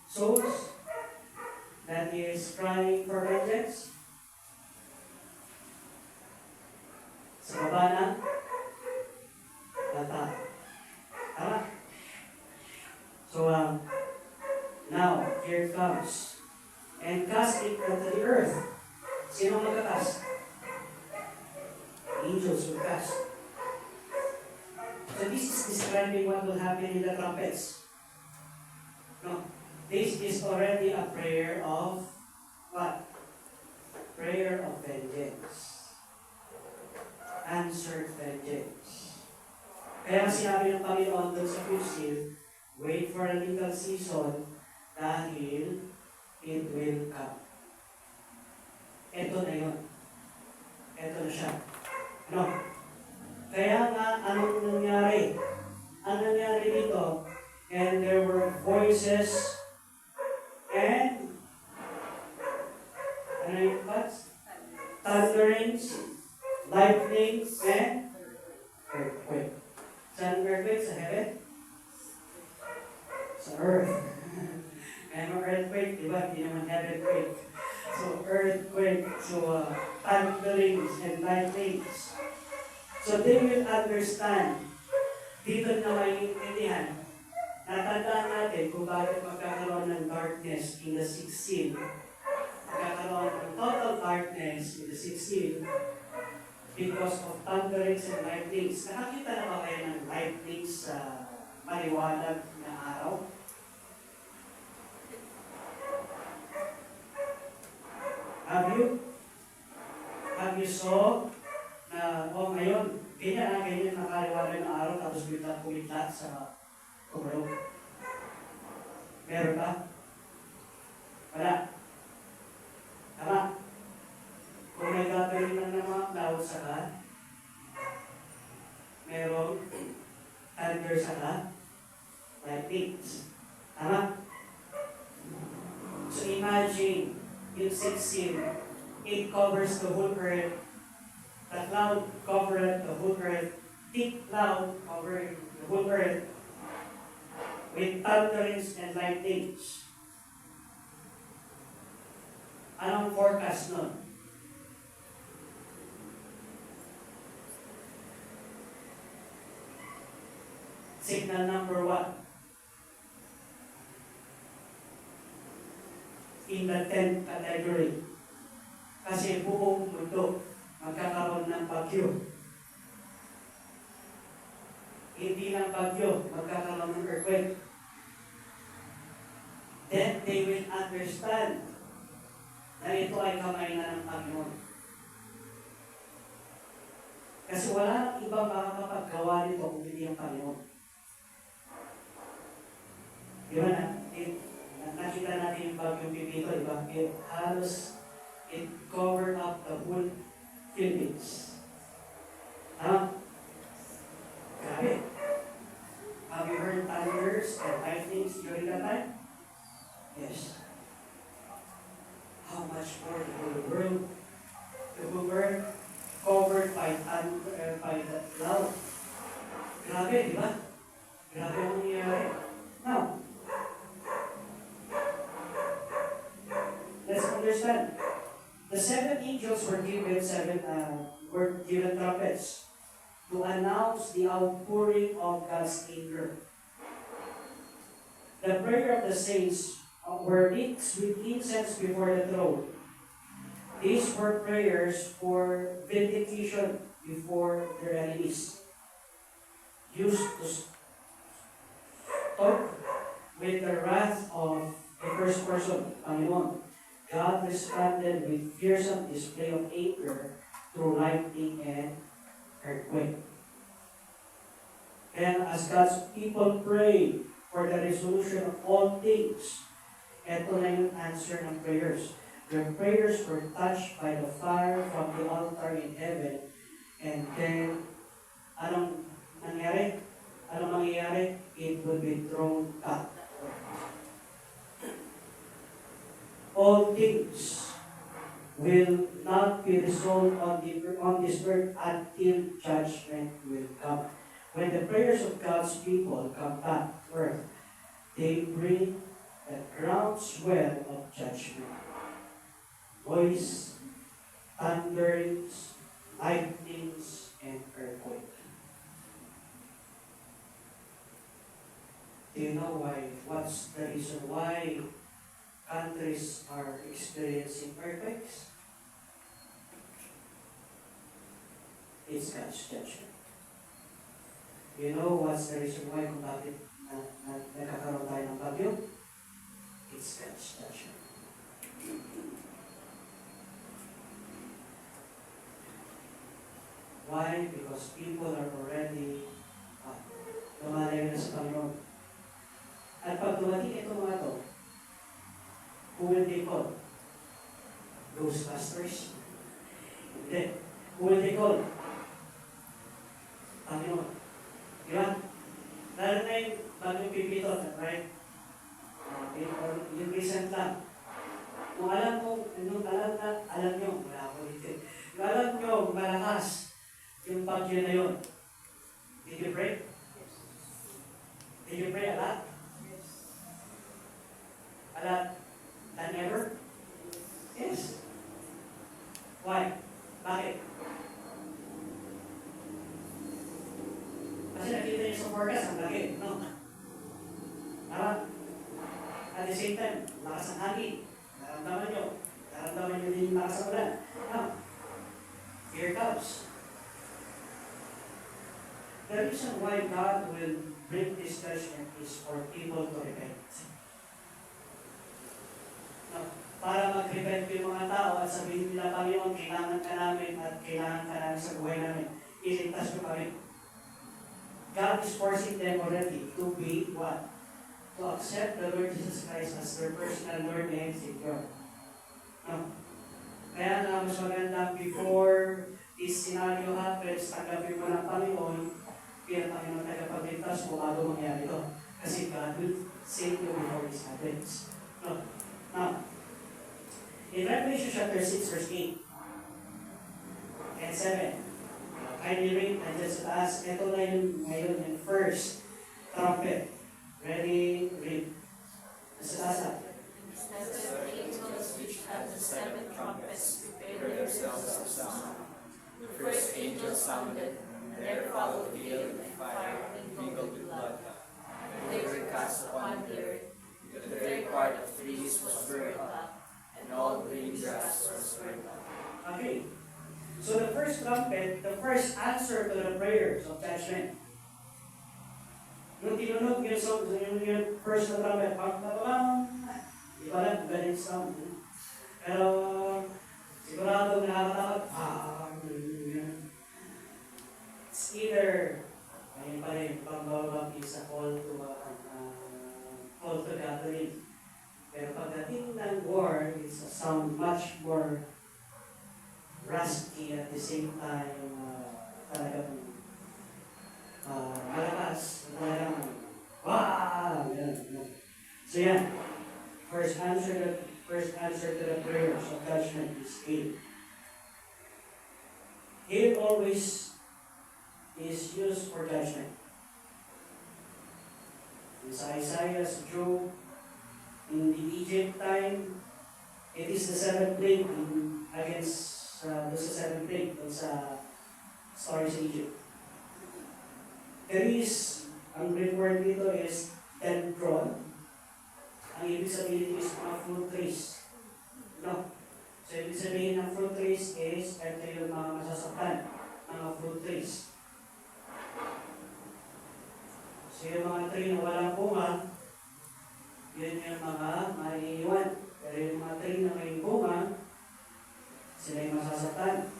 souls that is crying for vengeance? Sa baba ng bata. Tama? So, now, here it comes. And cast it unto the earth. Sino magkakast? Angels will cast. So this is describing what will happen in the trumpets. No, this is already a prayer of what? Prayer of vengeance. Answered vengeance. Kaya sinabi ng Panginoon doon sa Fusil, wait for a little season dahil it will come. Ito na yun. Ito na siya. No? Kaya nga, anong nangyari? Ang nangyari dito, and there were voices and ano yung pats? Thunderings, lightnings, and earthquake. Saan earthquake? Sa heaven? Sa earth. Ano earthquake? Diba? Hindi naman heaven quake. So earthquake, so thunderings and lightnings. So they will understand. Dito na maintindihan. Natandaan natin kung bakit magkakaroon ng darkness in the 16. Magkakaroon ng total darkness in the 16. because of thunderings and lightnings. Nakakita na ba kayo ng lightnings sa maliwanag na araw? Have you saw na, ngayon, ganyan nakaliwanag ng araw, tapos bigla pumigla sa kumulong? Meron ba? Wala. Tama. Kung may gagawin lang ng mga cloud saka, merong thunder saka, lightnings. Tama? So imagine, yung 6 it covers the whole earth. The cloud covered the whole earth. Thick cloud covering the whole earth with thunderings and lightnings. Anong forecast nun? Signal number 1. In the 10th category. Kasi buong mundo magkakaroon ng bagyo. Hindi lang bagyo, magkakaroon ng earthquake. Then they will understand na ito ay kamay na ng Panginoon. Kasi wala nang ibang makakapaggawa nito kung hindi ang Panginoon. Di ba nakita natin yung bagyong Pipito, di ba? It covered up the whole Philippines. Grabe. Have you heard thunders and lightnings during that time? Yes. How much more the whole world covered by the cloud. Grabe, di ba? Grabe ang nangyayari. Now, let's understand. The 7 angels were given trumpets to announce the outpouring of God's anger. The prayer of the saints were mixed with incense before the throne. These were prayers for vindication before their enemies, used to stop with the wrath of the first person, Panginoon. God responded with fearsome display of anger through lightning and earthquake. And as God's people pray for the resolution of all things, ito na yung answer ng prayers. Their prayers were touched by the fire from the altar in heaven. And then, anong nangyari? Anong mangyayari? It will be thrown back. All things will not be resolved on this earth until judgment will come. When the prayers of God's people come back to earth, they bring a groundswell of judgment. Voice, thunderings, lightnings, and earthquake. Do you know why? What's the reason why countries are experiencing earthquakes? It's God's judgment. You know what's the reason why kung bakit nagkakaroon tayo ng bagyo? It's God's judgment. Why? Because people are already lumalayo na sa Panginoon. At pag dumating ito mga to, who will they call? Ghostbusters? Hindi. Who will they call? Panginoon. Di ba? Lalo na yung bagong Pipito, right? Yung recent lang. Kung alam nyo, wala ako dito. Kung alam nyo, malakas yung bagyo na yun. Did you pray? Did you pray a lot? A lot than ever? Yes. Why? Bakit? Kasi nakita niyo sa forecast, ang laki, no? Tama? At the same time, lakas ang hangin. Naramdaman nyo din yung lakas ang ulan. No? Here comes. the reason why God will bring this judgment is for people to repent. No, para mag-repent yung mga tao at sabihin nila, Panginoon, kailangan ka namin at kailangan ka namin sa buhay namin. Iligtas mo kami. God is forcing them already to be what? To accept the Lord Jesus Christ as their personal Lord and Savior. No? Kaya nga, mas maganda before this scenario happens, tanggapin mo ng Panginoon, kaya Panginoon tagapagligtas mo bago mangyari ito. Kasi God will save you before this happens. No? Now, in Revelation chapter 6, verse 8 and 7, kindly read nandiyan sa taas. Ito na yun ngayon yung first trumpet. Ready, read. Sa taas na. The seven angels which have the seven trumpets prepared themselves to sound. The first angel sounded, and there followed hail and fire mingled with blood. And they were cast upon the earth. The very part of trees was burned up, and all green grass was burned up. Okay. So the first trumpet, the first answer to the prayers of judgment. Yung tinunog yung song, yung first na trumpet, iba lang, galing sound. Pero sigurado nakakatakot, it's either, ayun pa rin, pagbawag is a call to gathering. Pero pagdating ng war, it's a sound much more rusty at the same time, talagang malakas, talagang ganun. So yan, first answer to the prayers of judgment is hail. Hail always is used for judgment. In Isaiah, Job, in the Egypt time, it is the seventh plague against the seventh plague sa stories in Egypt. There is, ang Greek word dito is dendron. Ang ibig sabihin is mga fruit trees. No? So, ibig sabihin ng fruit trees is, ito yung mga masasaktan, mga fruit trees. So, yung mga tree na walang bunga, yun yung mga maiiwan. Pero yung mga tree na may bunga, sila yung masasaktan.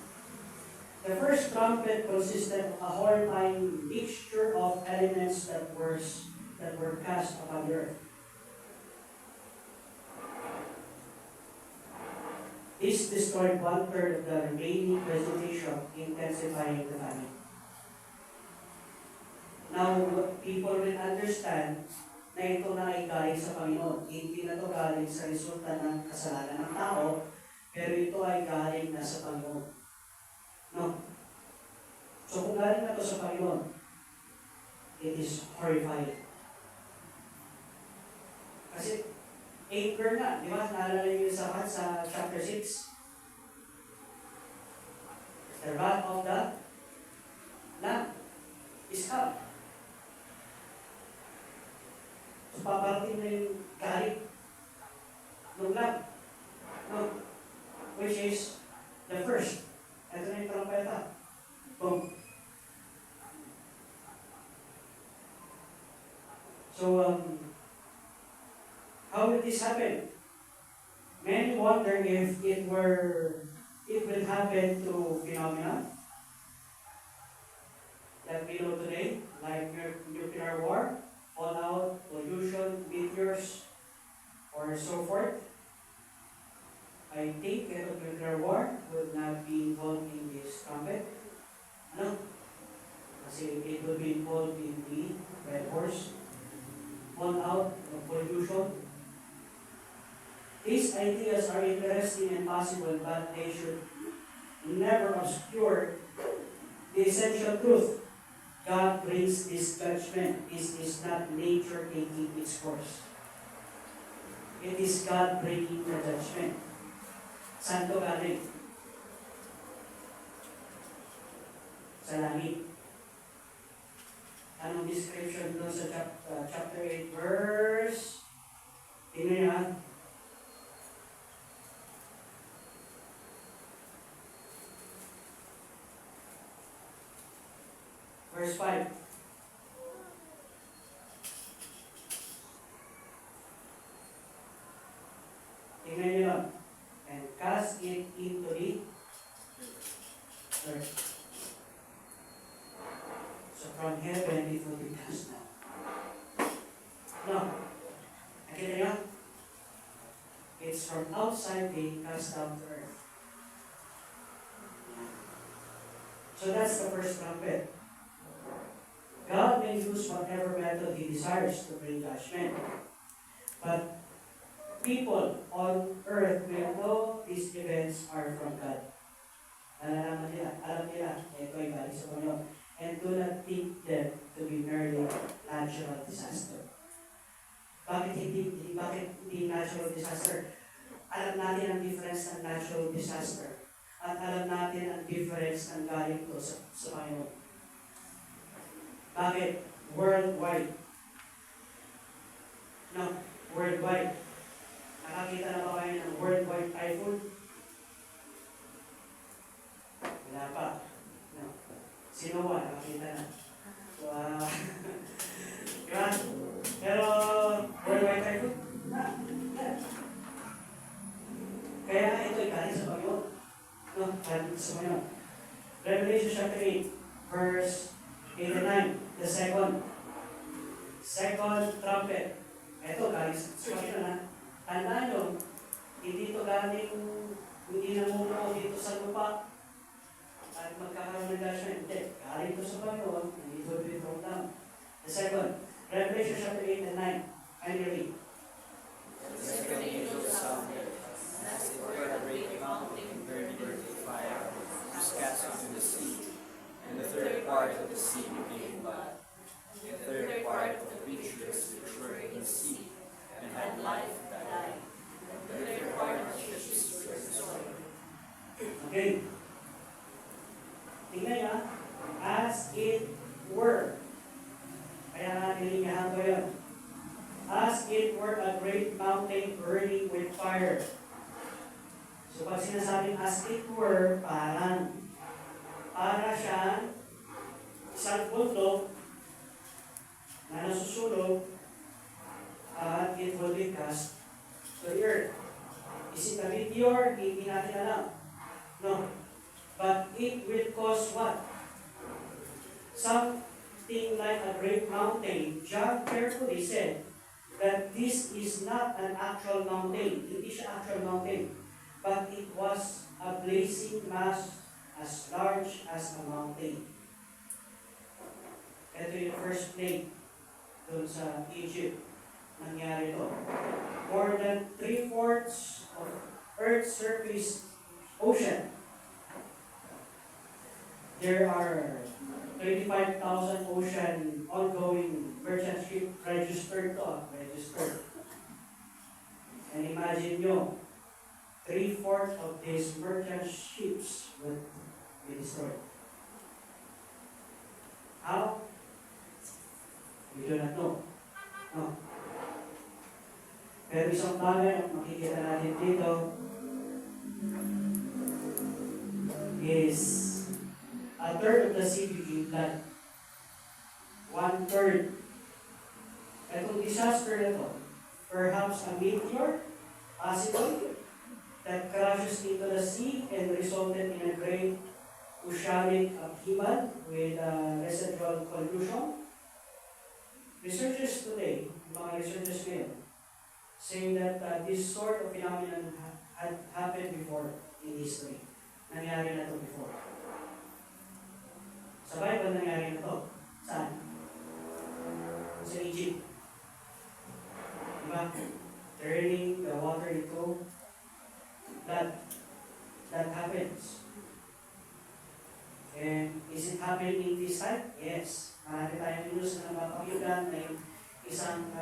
The first trumpet consisted of a horrifying mixture of elements that were cast upon the earth. This destroyed 1/3 of the remaining vegetation, intensifying the famine. Now, people will understand na ito na ay galing sa Panginoon. Hindi na ito galing sa resulta ng kasalanan ng tao, pero ito ay galing na sa Panginoon. No? So kung galing na ito sa Panginoon, it is horrifying. Kasi, anger na, di ba? Naalala niyo sa chapter 6? The wrath of the Lamb is come. So paparating na yung galit ng Lamb. No? Which is the first. Ito na yung trumpeta. Boom. So, how will this happen? Many wonder if it will happen through phenomena that we know today, like nuclear war, fallout, pollution, meteors, or so forth. I think that nuclear war would not be involved in this trumpet. Ano? Kasi it will be involved in the Red Horse, fallout, pollution. These ideas are interesting and possible, but they should never obscure the essential truth. God brings this judgment. This is not nature taking its course. It is God bringing the judgment. Saan to galing? Sa langit. Anong description doon sa chapter 8 verse? Tingnan niyo. Verse verse 5. Tingnan nyo lang. And cast it into the earth. So from heaven, it will be cast down. No. Nakita nyo? It's from outside being cast down to earth. So that's the first trumpet. God may use whatever method He desires to bring judgment. But people on earth will know these events are from God. Alam nila, ito ay galing sa Panginoon. And do not think them to be merely natural disaster. Bakit hindi natural disaster? Alam natin ang difference ng natural disaster. At alam natin ang difference ng galing ko sa Panginoon. Bakit? Worldwide. No, worldwide. Nakakita na ba kayo ng worldwide typhoon? Wala pa. No. Sino ba? Nakakita na. So, diba? Pero, worldwide typhoon? Kaya ito ay galing sa Panginoon. No, galing sa Panginoon. Revelation chapter 8, verse 8 and 9. The second trumpet. Ito galing sa Panginoon na. Tandaan nyo, hindi ito galing, hindi namumuo dito sa lupa at magkakaroon ng judgment. Hindi, galing ito sa Panginoon, and it will be thrown down. The second, Revelation chapter 8 and 9. I read. The second angel sounded, and as it were a great mountain burning with fire, was cast into the sea, and the third part of the sea became blood. The third part of the creatures which were in the sea, and had life died. The third part of the ships were destroyed. Okay. Tingnan nyo, as it were. Kaya nga nilingahan ko yun. As it were a great mountain burning with fire. So pag sinasabing as it were, para siyang isang bundok na nasusunog at it will be cast to the earth. Is it a meteor? Hindi natin alam. No. But it will cause what? Something like a great mountain. John carefully said that this is not an actual mountain. Hindi siya actual mountain. But it was a blazing mass as large as a mountain. Ito yung first plague doon sa Egypt. Nangyari ito. More than 3/4 of Earth's surface ocean. There are 35,000 ocean ongoing merchant ship registered. And imagine nyo, 3/4 of these merchant ships would be destroyed. How? We do not know. No. Pero isang bagay ang makikita natin dito is a third of the sea became blood. 1/3. Itong disaster na ito, perhaps a meteor, possible, that crashes into the sea and resulted in a great oceanic upheaval with residual pollution. Researchers today, mga researchers ngayon, saying that this sort of phenomenon had happened before in history. Nangyari na ito before. Sa Bible, nangyari na ito. Saan? Sa Egypt. Diba? Turning the water into blood. That happens. And is it happening in this time? Yes. Marami tayong news na napapakinggan na isang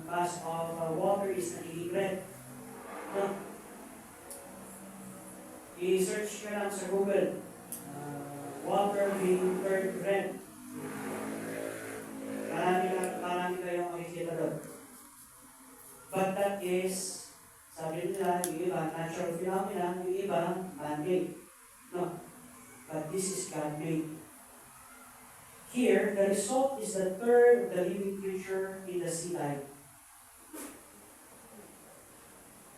mass of water is nagiging red. No? I-search ka lang sa Google. Water being turned red. Marami kayong makikita doon. But that is, sabi nila, yung iba, natural phenomena, yung iba, man-made. No. But this is God-made. Here, the result is the third of the living creature in the sea life.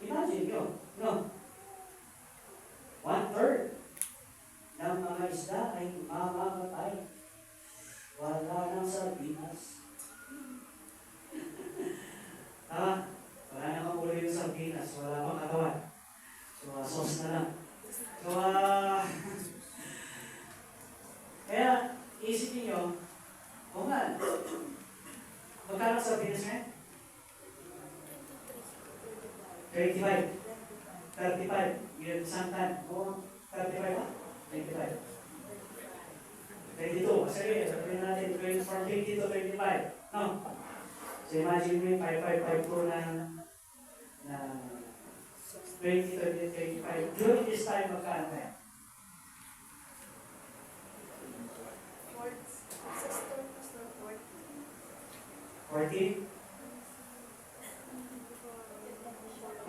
Imagine yun, no? 1/3 ng mga isda ay mamamatay. Wala nang sardinas. Wala nang ulo yung sardinas. Wala pang katawan. So, sauce na lang. So, kaya, isipin nyo, o nga, magkano ang sardinas ngayon? 25. 35. Yun, isang tan. O, 35 ba? 25. 22. Kasi, sabihin natin, from 20 to 25. No? So, imagine mo yung 5552 na 20 to 25. During this time, magkano kaya? 40?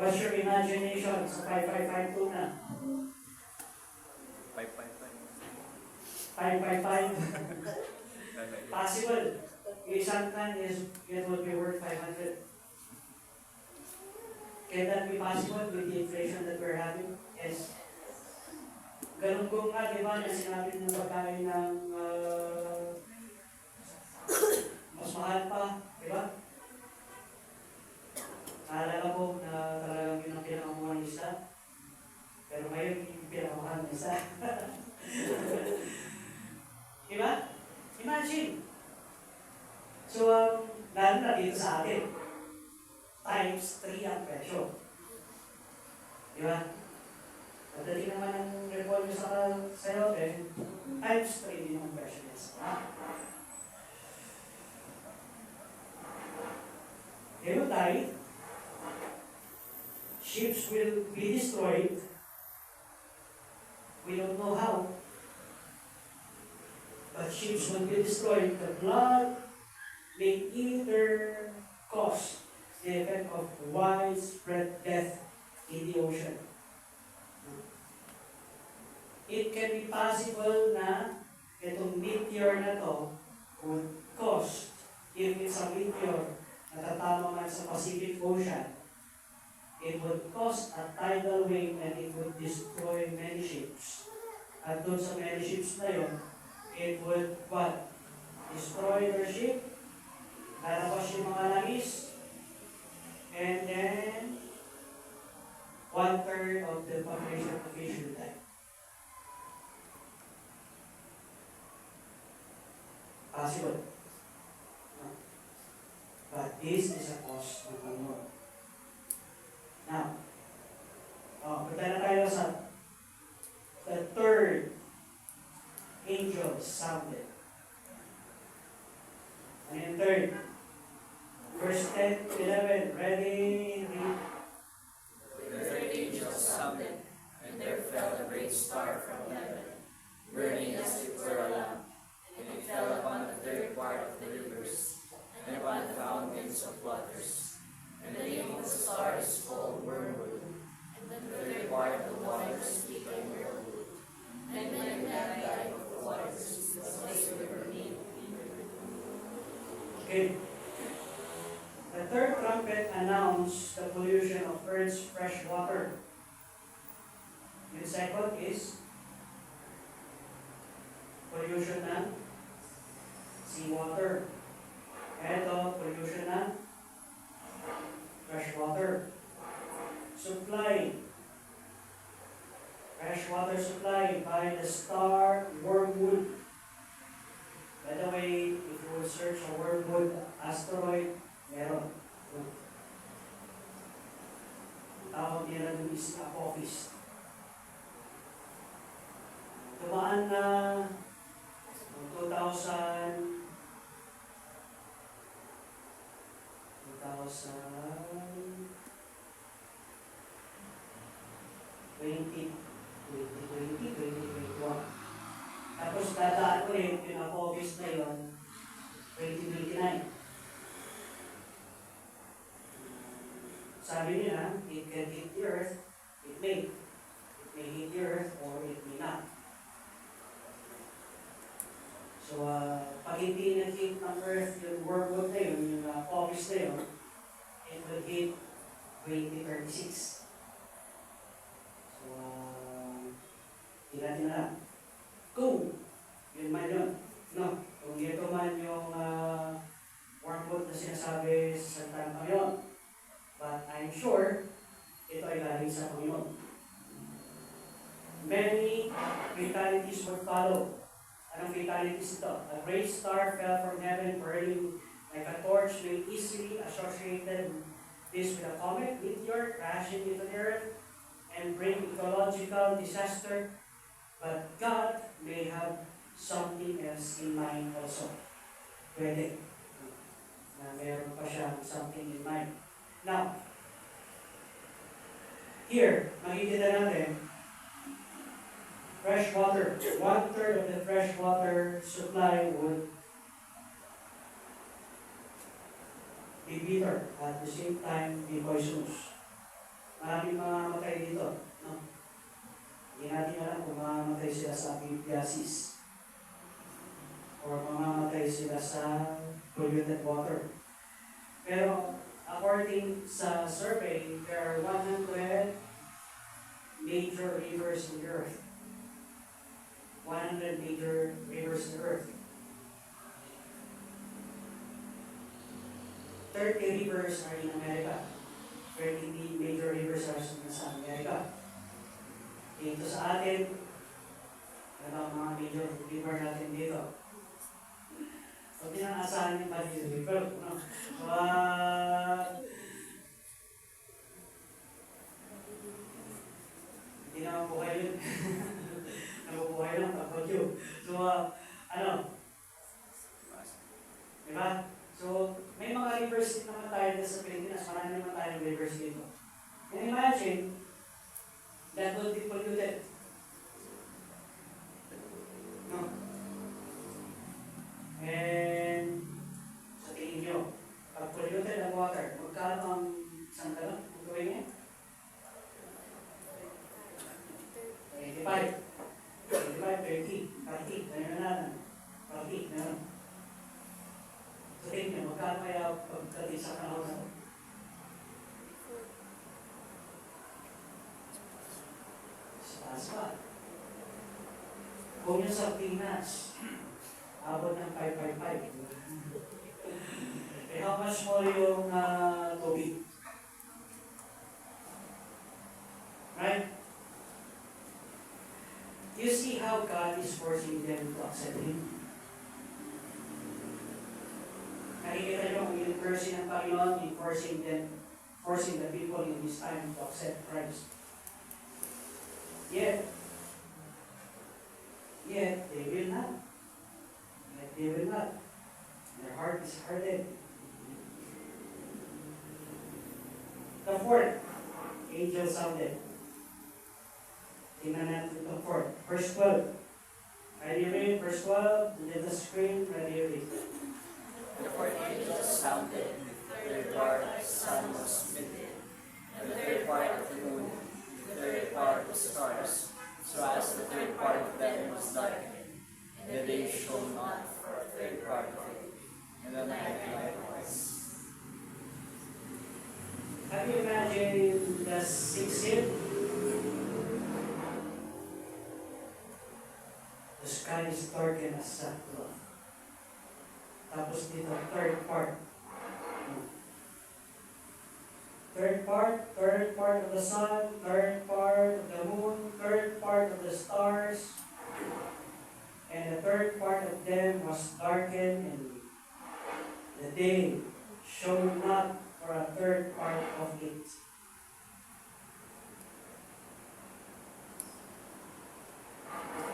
What's your imagination sa 5552 na? 555? Possible. Yung isang tan is, it will be worth 500. Can that be possible with the inflation that we're having? Yes. Ganun kung nga, di ba, na sinabi ng pagkain ng mas mahal pa, di ba? Naalala ko na talagang yun ang pinakamuha ng isa. Pero ngayon, yung pinakamahal ng isa. Di ba? Imagine. So, lalo na dito sa atin, times 3 ang presyo. Di ba? Pagdating naman ang report nyo sa'yo, times 3 din ang presyo niya. They will die. Ships will be destroyed. We don't know how. But ships will be destroyed. The blood may either cause the effect of widespread death in the ocean. It can be possible na itong meteor na to would cause, if it's a meteor na tatama man sa Pacific Ocean, it would cause a tidal wave and it would destroy many ships. At doon sa many ships na yun, it would what? Destroy their ship, lalabas yung mga langis, and then 1/3 of the population of the fish will die. Possible. No. But this is a cause of the Lord. Now, punta na tayo sa the third angel sounded. Ano yung third? Verse 10 to 11. Ready? Read. The third angel sounded, and there fell a great star from heaven, burning as it were a lamp, and it fell upon the third part of the rivers, and upon the fountains of waters. And the name of the star is called Wormwood, and the third part of the waters became wormwood. And when that died of the waters, was the river named. Okay. The third trumpet announced the pollution of earth's fresh water. The second is pollution ng seawater. Ito, pollution ng fresh water. Supply. Fresh water supply by the star Wormwood. By the way, if you will search a Wormwood asteroid, meron. Tawag nila dun is Apophis. Tumaan na 2021. Tapos dadaan ulit yung Apophis na yun, 2029. Sabi nila, it can hit the earth, it may hit the earth or it may not. So, pag hindi nag-hit ng Earth yung wormwood na yun, yung office na yun, it will hit 2036. So, hindi natin alam. Kung yun man yun, no? Kung ito man yung wormwood na sinasabi sa salita ng Panginoon. But I'm sure, ito ay galing sa Panginoon. Many fatalities would follow. Anong fatalities ito? A great star fell from heaven, burning like a torch, may easily associated this with a comet, meteor, crashing into the earth, and bring ecological disaster. But God may have something else in mind also. Pwede. Na meron pa siyang something in mind. Now, here, makikita natin, fresh water. 1/3 of the fresh water supply would be bitter, at the same time be poisonous. Maraming mamamatay dito. No? Hindi natin alam kung mamamatay sila sa apiasis or mamamatay sila sa polluted water. Pero according sa survey, there are 100 major rivers in the earth. 100 major rivers in the earth. 30 rivers are in America. 30 major rivers are sa America. Dito sa atin, ano ang mga major river natin dito? So, pinangasahan yung major river. No? So, hindi na mabuhay yun. Nabubuhay lang kapag yun. So, ano? Diba? So, may mga rivers din naman tayo dito sa Pilipinas. Marami naman tayong rivers dito. And imagine, that will be polluted. No? And, sa tingin nyo, pag polluted ang water, magkano ang isang galon? Ang gawin niya? 25. 30, ganyan na natin. 40, gano'n. So, tingin nyo, magkano kaya pagdating sa panahon na ito? Taas pa. Kung yung sa Pinas, abot ng 555. Eh, how much more yung tubig? Right? You see how God is forcing them to accept Him? Nakikita nyo kung yung cursing ng Panginoon, in forcing the people in this time to accept Christ. Yet they will not. Yet they will not. Their heart is hardened. The fourth angel sounded. Tingnan natin the fourth. Verse 12. Ready read? Verse 12. Let the screen. Ready read. The fourth angel sounded, the third part of the sun was smitten, and the third part of the moon, the third part of the stars, so as the third part of them was darkened, and the day shone not for a third part of it, and the night likewise. Have you imagined the sixth seal? The sky is darkened as sackcloth. Tapos dito, third part. Third part of the sun, third part of the moon, third part of the stars, and the third part of them was darkened, and the day shone not for a third part of it.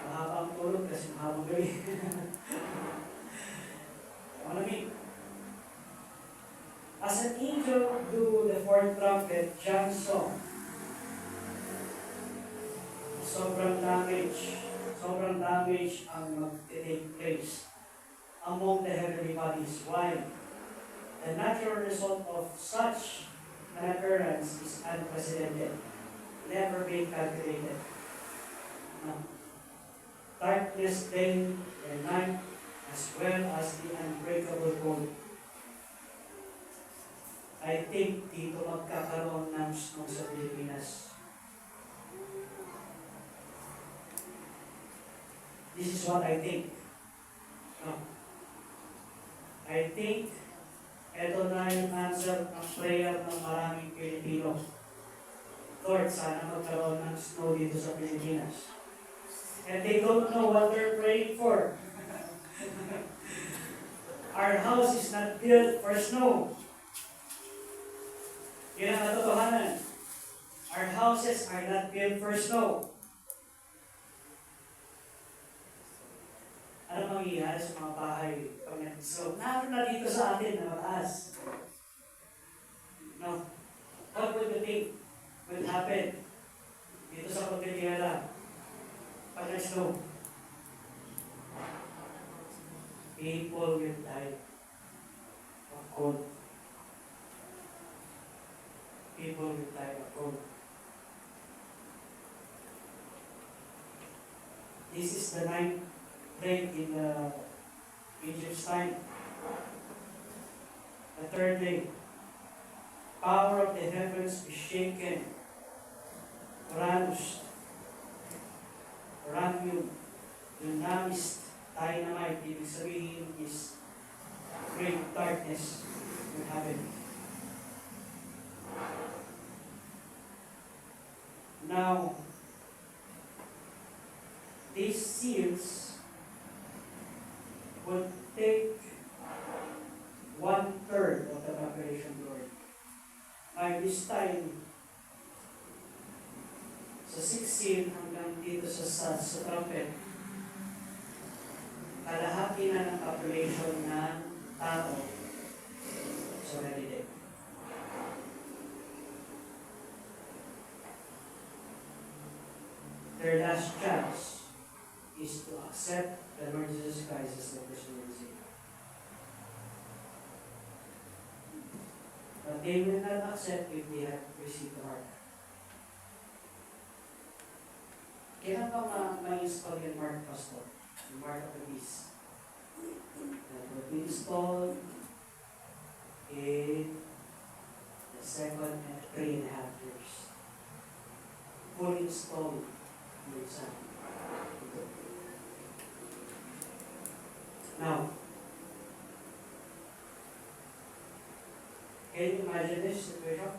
Mahabang tulog kasi mahabang gabi. Malamig. As an angel blew the fourth trumpet, John saw sobrang damage ang mag-take place among the heavenly bodies. Why? The natural result of such an occurrence is unprecedented, never been calculated. No. Darkness day and night, as well as the unbreakable code. I think dito magkakaroon ng snow sa Pilipinas. This is what I think. No. I think ito na yung answer ng prayer ng maraming Pilipino. Lord, sana magkaroon ng snow dito sa Pilipinas. And they don't know what they're praying for. Our house is not built for snow. Yan ang katotohanan. Our houses are not built for snow. Ano mangyayari sa mga bahay pag nag-snow? Naroon na dito sa atin na mataas. No. What would you think will happen dito sa Cordillera pag nag-snow? People will die of cold. People will die of cold. This is the ninth plague in Egypt's time. The third day, power of the heavens is shaken. Uranus, uranium, dunamis, dynamite, ibig sabihin is great darkness in heaven. Now, these seals would take 1/3 of the preparation glory. By this time, sa 6 seal hanggang dito sa trumpet, kalahati na ng population ng tao is already dead. Their last chance is to accept the Lord Jesus Christ as their personal Savior. But they will not accept if they have received the mark. Kailan pa ma-install yung mark, Pastor? The mark of the beast. That will be installed in the 2 and 3.5 years. Fully installed in the sun. Now, can you imagine this situation?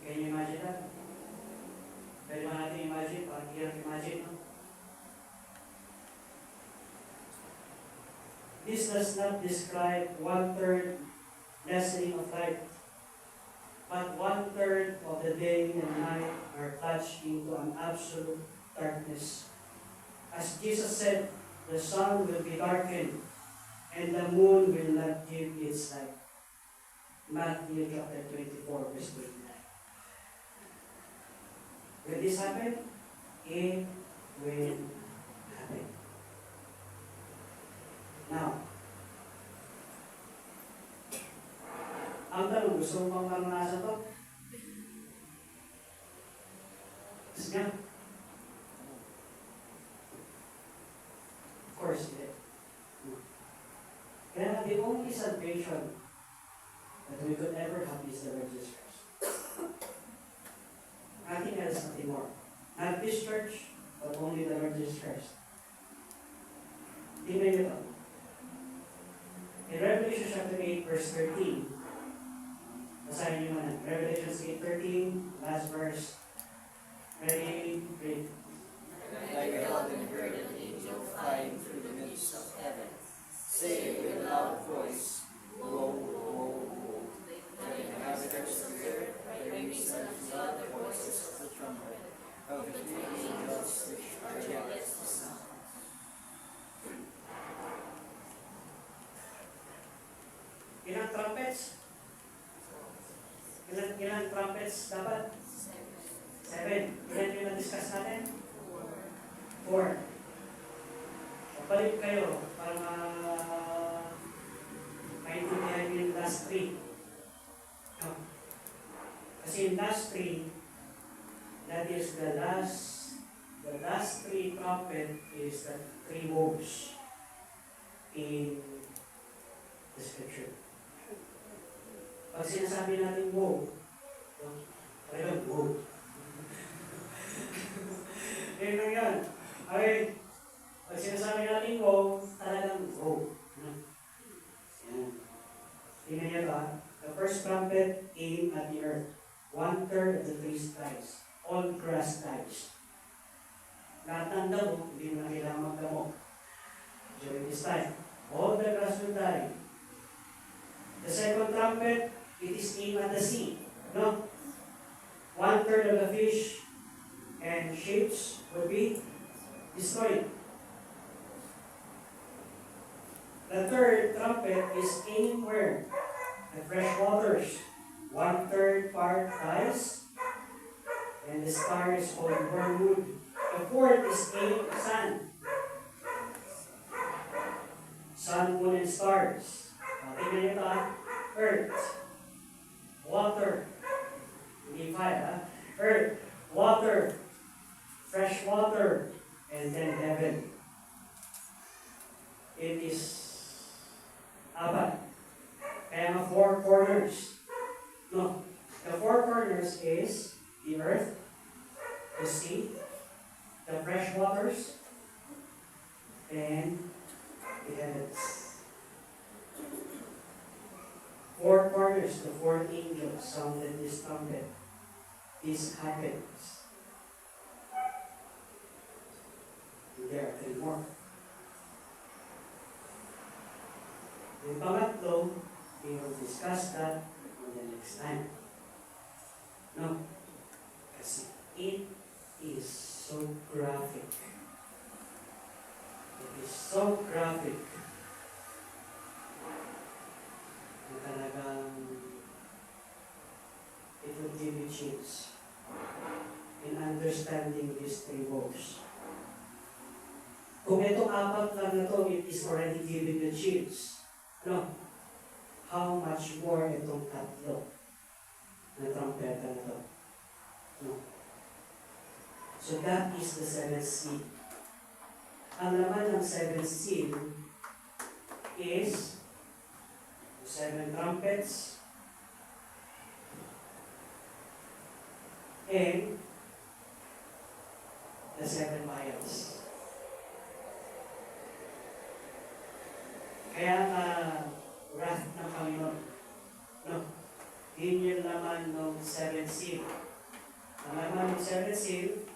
Can you imagine that? Pwede ba natin imagine? Parang hirap imagine, no? This does not describe 1/3 lessening of light, but 1/3 of the day and night are plunged into an absolute darkness. As Jesus said, the sun will be darkened, and the moon will not give its light. Matthew chapter 24, verse 29. Will this happen? It will happen. Now, ang tanong, gusto mo bang maranasan to? Gusto niya? Of course, hindi. Kaya the only salvation that we could ever have is the Lord Jesus Christ. Nothing else, nothing more. Not this church, but only the Lord Jesus Christ. Tingnan niyo ito. In Revelation chapter 8, verse 13, basahin niyo muna. Revelation 8:13, last verse. Ready, read. And I beheld and heard an angel flying through the midst of heaven, saying with a loud voice, Woe, woe, woe, the inhabitants of the earth by reason of the other voices of the trumpet of the three angels which are against the sun. Ilang trumpets? Ilang trumpets dapat? 7. Ilan yung na-discuss natin? 4. Balik kayo para maintindihan yung last 3. No. Kasi yung last 3, that is the last three trumpet is the three woes in the scripture. Pag sinasabi natin woe, talagang woe. Yun lang yan. Okay. Pag sinasabi natin woe, talagang woe. Yan. Tingnan niyo ba? The first trumpet came at the earth. 1/3 of the trees dies. All grass dies. Lahat ng damo, hindi mo na kailangan magdamo. During this time, all the grass will die. The second trumpet, it is aimed at the sea. No? 1/3 of the fish and ships will be destroyed. The third trumpet is aimed where? The fresh waters. 1/3 part dies, and the star is called wormwood. The fourth is aimed at sun. Sun, moon, and stars. Tingnan nyo ito, earth, water, hindi fire, earth, water, fresh water, and then heaven. It is apat. Kaya mga four corners. No, the four corners is the earth, the sea, the fresh waters, and the heavens. Four corners, the fourth angel sounded this trumpet. This happens. And there are three more. Yung pangatlo, we will discuss that on the next time. No, kasi it is so graphic. It is so graphic na talagang it will give you chills in understanding these three woes. Kung itong apat lang na to, it is already giving you chills. No, how much more itong tatlo na trumpeta na to? No. So that is the seventh seal. Ang laman ng seventh seal is the seven trumpets and the seven vials. Kaya wrath ng Panginoon. No. Yun yung laman ng seventh seal. Ang laman ng seventh seal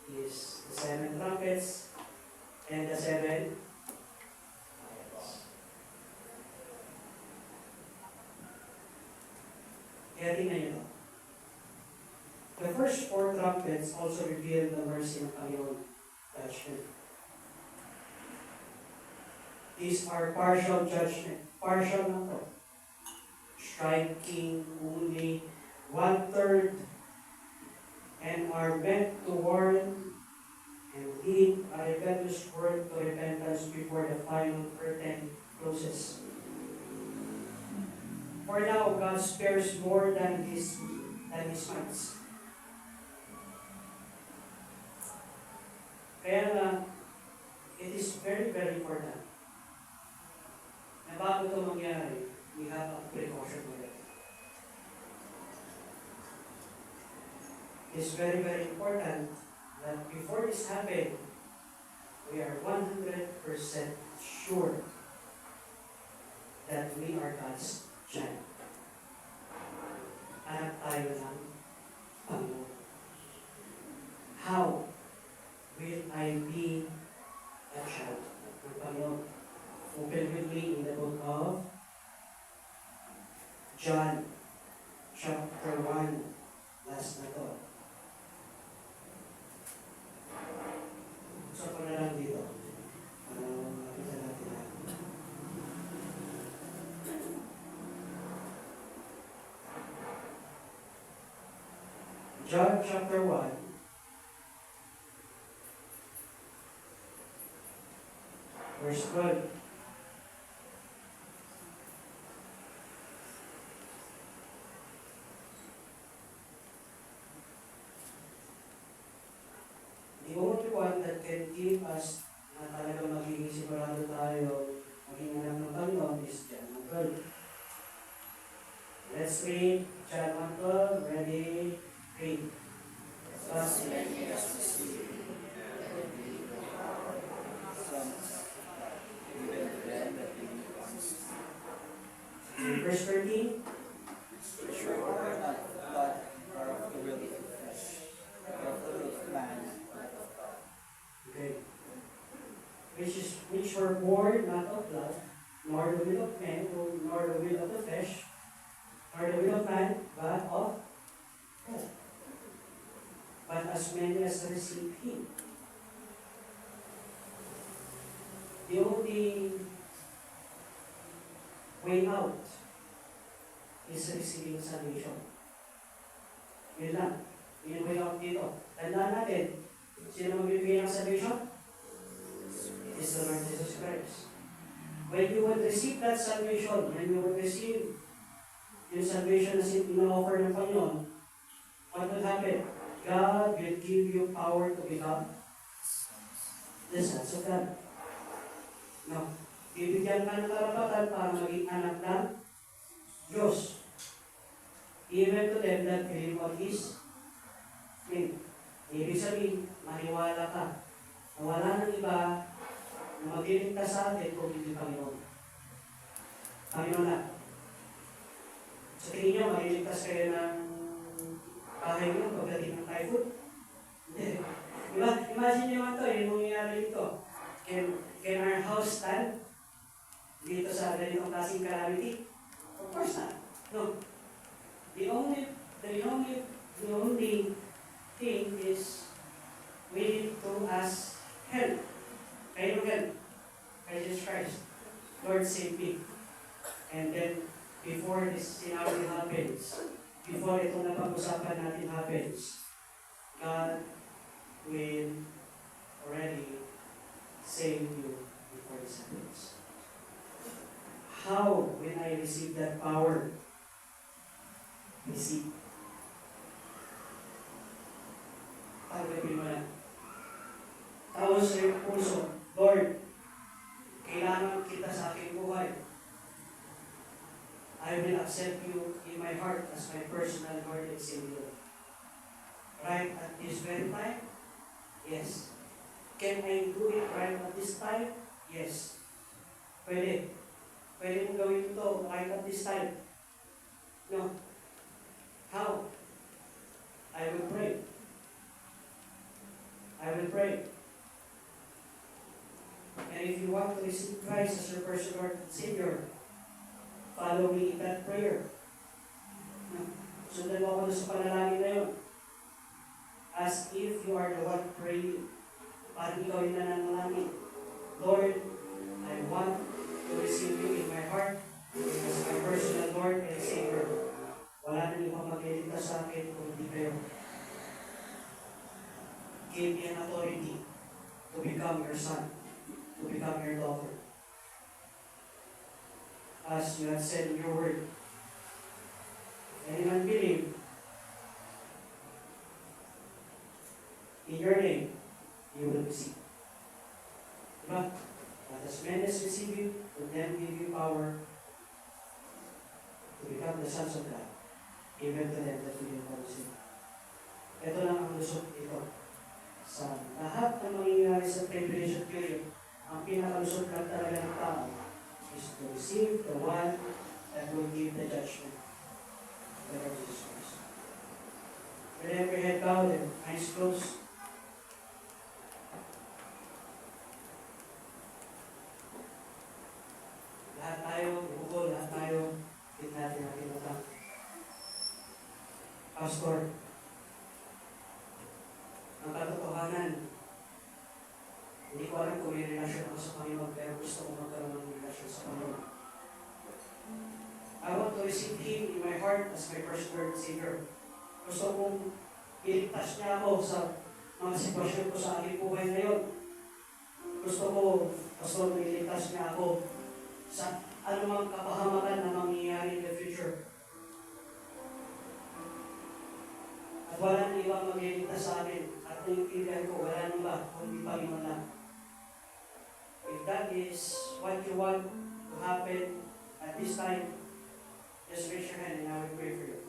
is the seven trumpets and the seven vials. Kaya tingnan nyo. The first four trumpets also reveal the mercy ng Panginoon judgment. These are partial judgment. Partial lang to. Striking only 1/3 and are meant to warn and lead a rebellious world to repentance before the final curtain closes. For now, God spares more than His mites. Kaya nga, it is very, very important na bago ito mangyari, we have a precaution with it. It's very, very important that before this happens, we are 100% sure that we are God's child. Anak tayo ng Panginoon. How will I be a child ng Panginoon? Open with me in the book of John, chapter 1, last na to. So, pa na lang dito. Makita natin na. John, chapter 1, verse 12. Di mo matiwala trust na talagang magiging sigurado tayo, maging anak ng Panginoon is John 1:12. Let's read John 1:12. Ready? Read. As many as receive him, Verse 13. Which are not of blood, nor of the will of the flesh, nor of the will of man, but of God. Okay. Which were born not of blood, nor the will of men, nor the will of the flesh, nor the will of man, but of God. But as many as receive him. The only way out is receiving salvation. Yun lang. Yun yung way out dito. Tandaan natin, sino magbibigay ng salvation? Is the Lord Jesus Christ. When you would receive that salvation, when you would receive yung salvation na ina-offer ng Panginoon, what would happen? God will give you power to become the sons of God. No. Bibigyan ka ng karapatan para maging anak ng Diyos. Even to them that believe on His name. Ibig sabihin, maniwala ka na wala nang iba na magliligtas sa atin kung hindi Panginoon. Panginoon na. Sa tingin nyo, maliligtas kayo ng bahay nyo pagdating ng typhoon? Hindi. Diba? Imagine nyo naman ito, yung nangyayari dito. Can our house stand dito sa ganitong klaseng calamity? Of course not. No. The only thing is we need to ask help. Kayo help. Kay Jesus Christ. Lord, save me. And then, before this scenario happens, before itong napag-usapan natin happens, God will already save you before this happens. How when I receive that power? Receive. Tanggapin mo na. Tawag sa iyong puso, Lord, kailangan kita sa aking buhay. I will accept you in my heart as my personal Lord and Savior. Right at this very time? Yes. Can I do it right at this time? Yes. Pwede. Pwede mong gawin ito right at this time. No. How? I will pray. I will pray. And if you want to receive Christ as your personal Lord and Savior, follow me in that prayer. Sundan mo ako sa panalangin na yun. As if you are the one praying. Parang ikaw yung nananalangin. Lord, I want to receive you in my heart as my personal Lord and Savior. Wala na ibang magliligtas sa akin kung hindi kayo. Give me an authority to become your son, to become your daughter. As you have said in your word, if anyone believe in your name, you will receive. Diba? But as many as receive you, will then give you power to become the sons of God, given to them that will not receive. Ito lang ang lusot ito. Sa lahat ng mangyayari sa tribulation period, ang pinakalusot lang talaga ng tao is to receive the one that will give the judgment. The Lord Jesus Christ. With every head bowed and eyes closed, lahat tayo, bukol, lahat tayo, din natin ang pinatang. Pastor, ang katotohanan, hindi ko alam kung may relasyon ako sa Panginoon, pero gusto ko magkaroon ng relasyon sa Panginoon. I want to receive Him in my heart as my personal Savior. Gusto kong iligtas niya ako sa mga sitwasyon ko sa aking buhay ngayon. Gusto ko, Pastor, iligtas niya ako sa anumang kapahamakan na mangyayari in the future. At wala nang ibang magliligtas sa amin. At naiintindihan ko, wala nang ba, kung di Panginoon lang. if that is what you want to happen at this time, just raise your hand and I will pray for you.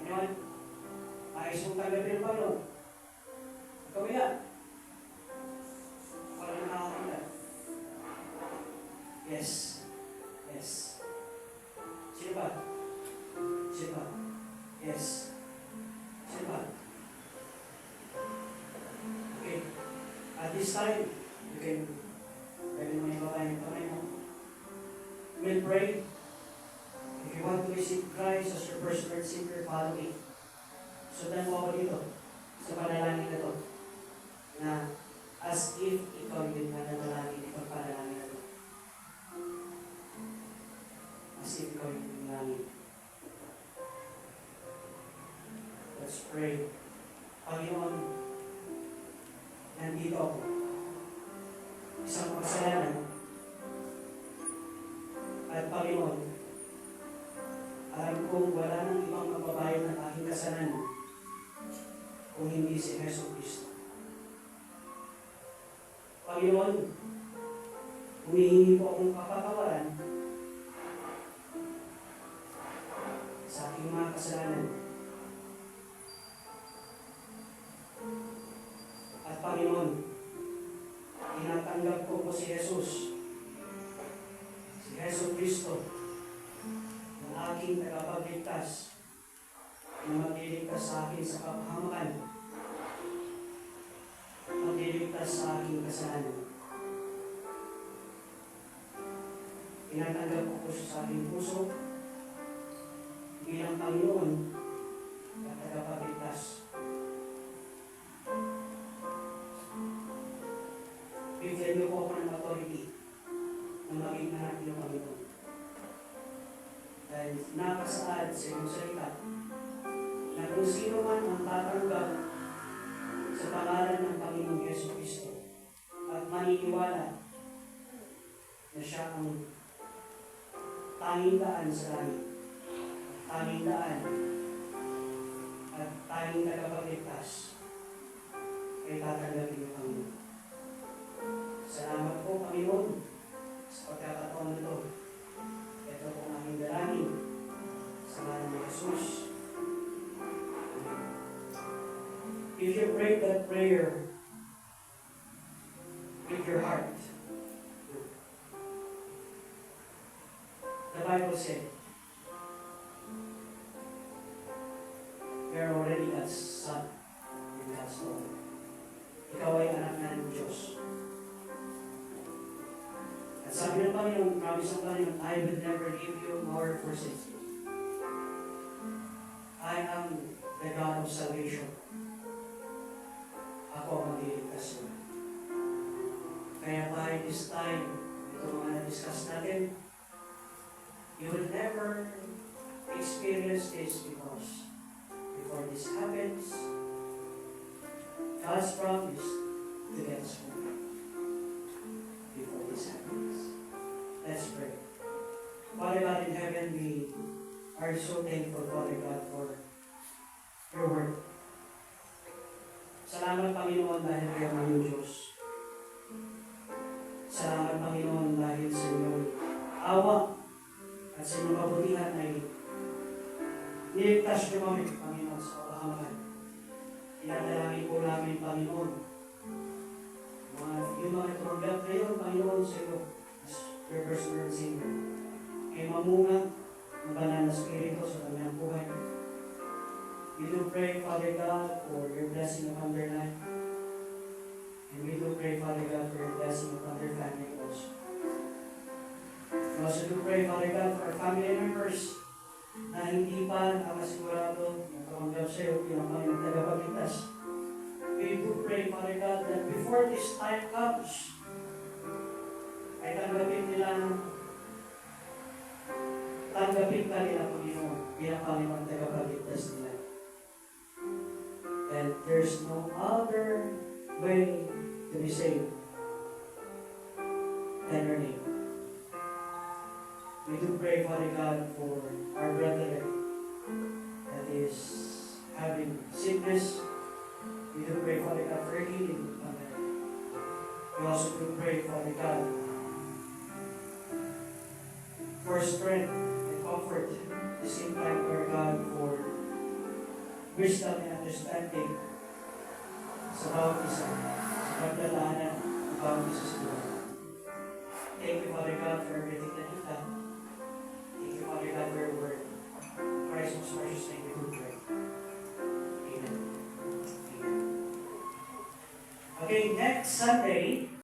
Anyone? Ayos mong tanggapin ng Panginoon. Ikaw yan. Ako lang nakakita. Yes. Yes. Sino ba? Sino ba? Yes. Sino ba? Okay. At this time, you can pwede mo yung babae yung kamay mo. We'll pray. If you want to receive Christ as your personal Savior, follow me. Sundan mo ako dito sa panalangin na to na as if ikaw yung nananalangin, ikaw panalangin na to. As if ikaw yung nanalangin. Let's pray. Panginoon, nandito ako. Isang kasalanan. At Panginoon, alam kong wala nang ibang magbabayad ng aking kasalanan kung hindi si Hesus Kristo. Panginoon, humihingi po akong kapatawaran sa aking mga kasalanan. At Panginoon, tinatanggap ko po si Jesus, si Hesus Kristo, ang aking tagapagligtas, na magliligtas sa akin sa kapahamakan, magliligtas sa aking kasalanan. Tinatanggap ko po siya sa aking puso bilang Panginoon at tagapagligtas. Bigyan niyo po ako ng authority na maging anak niyo, Panginoon. Dahil nakasaad sa iyong salita na kung sino man ang tatanggap sa pangalan ng Panginoong Yesu Kristo at maniniwala na siya ang tanging daan sa langit, tanging daan at tanging tagapagligtas, ay tatanggapin niyo, Panginoon. Salamat po, Panginoon, sa pagkakataon nito. Ito po ang aming dalangin sa ngalan ni Jesus. If you pray that prayer with your heart, the Bible said, you are already God's son and God's daughter. Ikaw ay anak na ng Diyos. At sabi ng Panginoon, promise ng Panginoon, I will never leave you nor forsake you. I am the God of salvation. Ako ang magliligtas mo. Kaya by this time, ito mga na-discuss natin, you will never experience this because before this happens, God's promise to get us home. Before this happens. Let's pray. Father God in heaven, we are so thankful, Father God, for your word. Salamat, Panginoon, dahil kayo ang iyong Diyos. Salamat, Panginoon, dahil sa iyong awa at sa iyong kabutihan ay niligtas niyo kami, Panginoon, sa kapahamakan. Tinadalangin po namin, Panginoon, yung mga tumanggap ngayon, Panginoon, sa iyo as your personal Savior, ay mamunga ang banal na Espiritu sa kanilang buhay. We do pray, Father God, for your blessing upon their life. And we do pray, Father God, for your blessing upon their family also. We also do pray, Father God, for our family members na hindi pa nakasigurado na tumanggap sa iyo bilang Panginoon tagapagligtas. We do pray, Father God, that before this time comes, ay tanggapin ka nila, Panginoon, bilang Panginoon tagapagligtas nila. And there's no other way to be saved than your name. We do pray, Father God, for our brother that is having sickness. We do pray, Father God, for healing. We also pray, Father God, for strength and comfort at the same time, Lord God, for wisdom and understanding sa bawat isa, sa pagdalanan ng bawat isa sa buhay. Thank you, Father God, for everything that you've done. Thank you, Father God, for your word. In Christ's most precious name we do pray. Amen. Amen. Okay, next Sunday,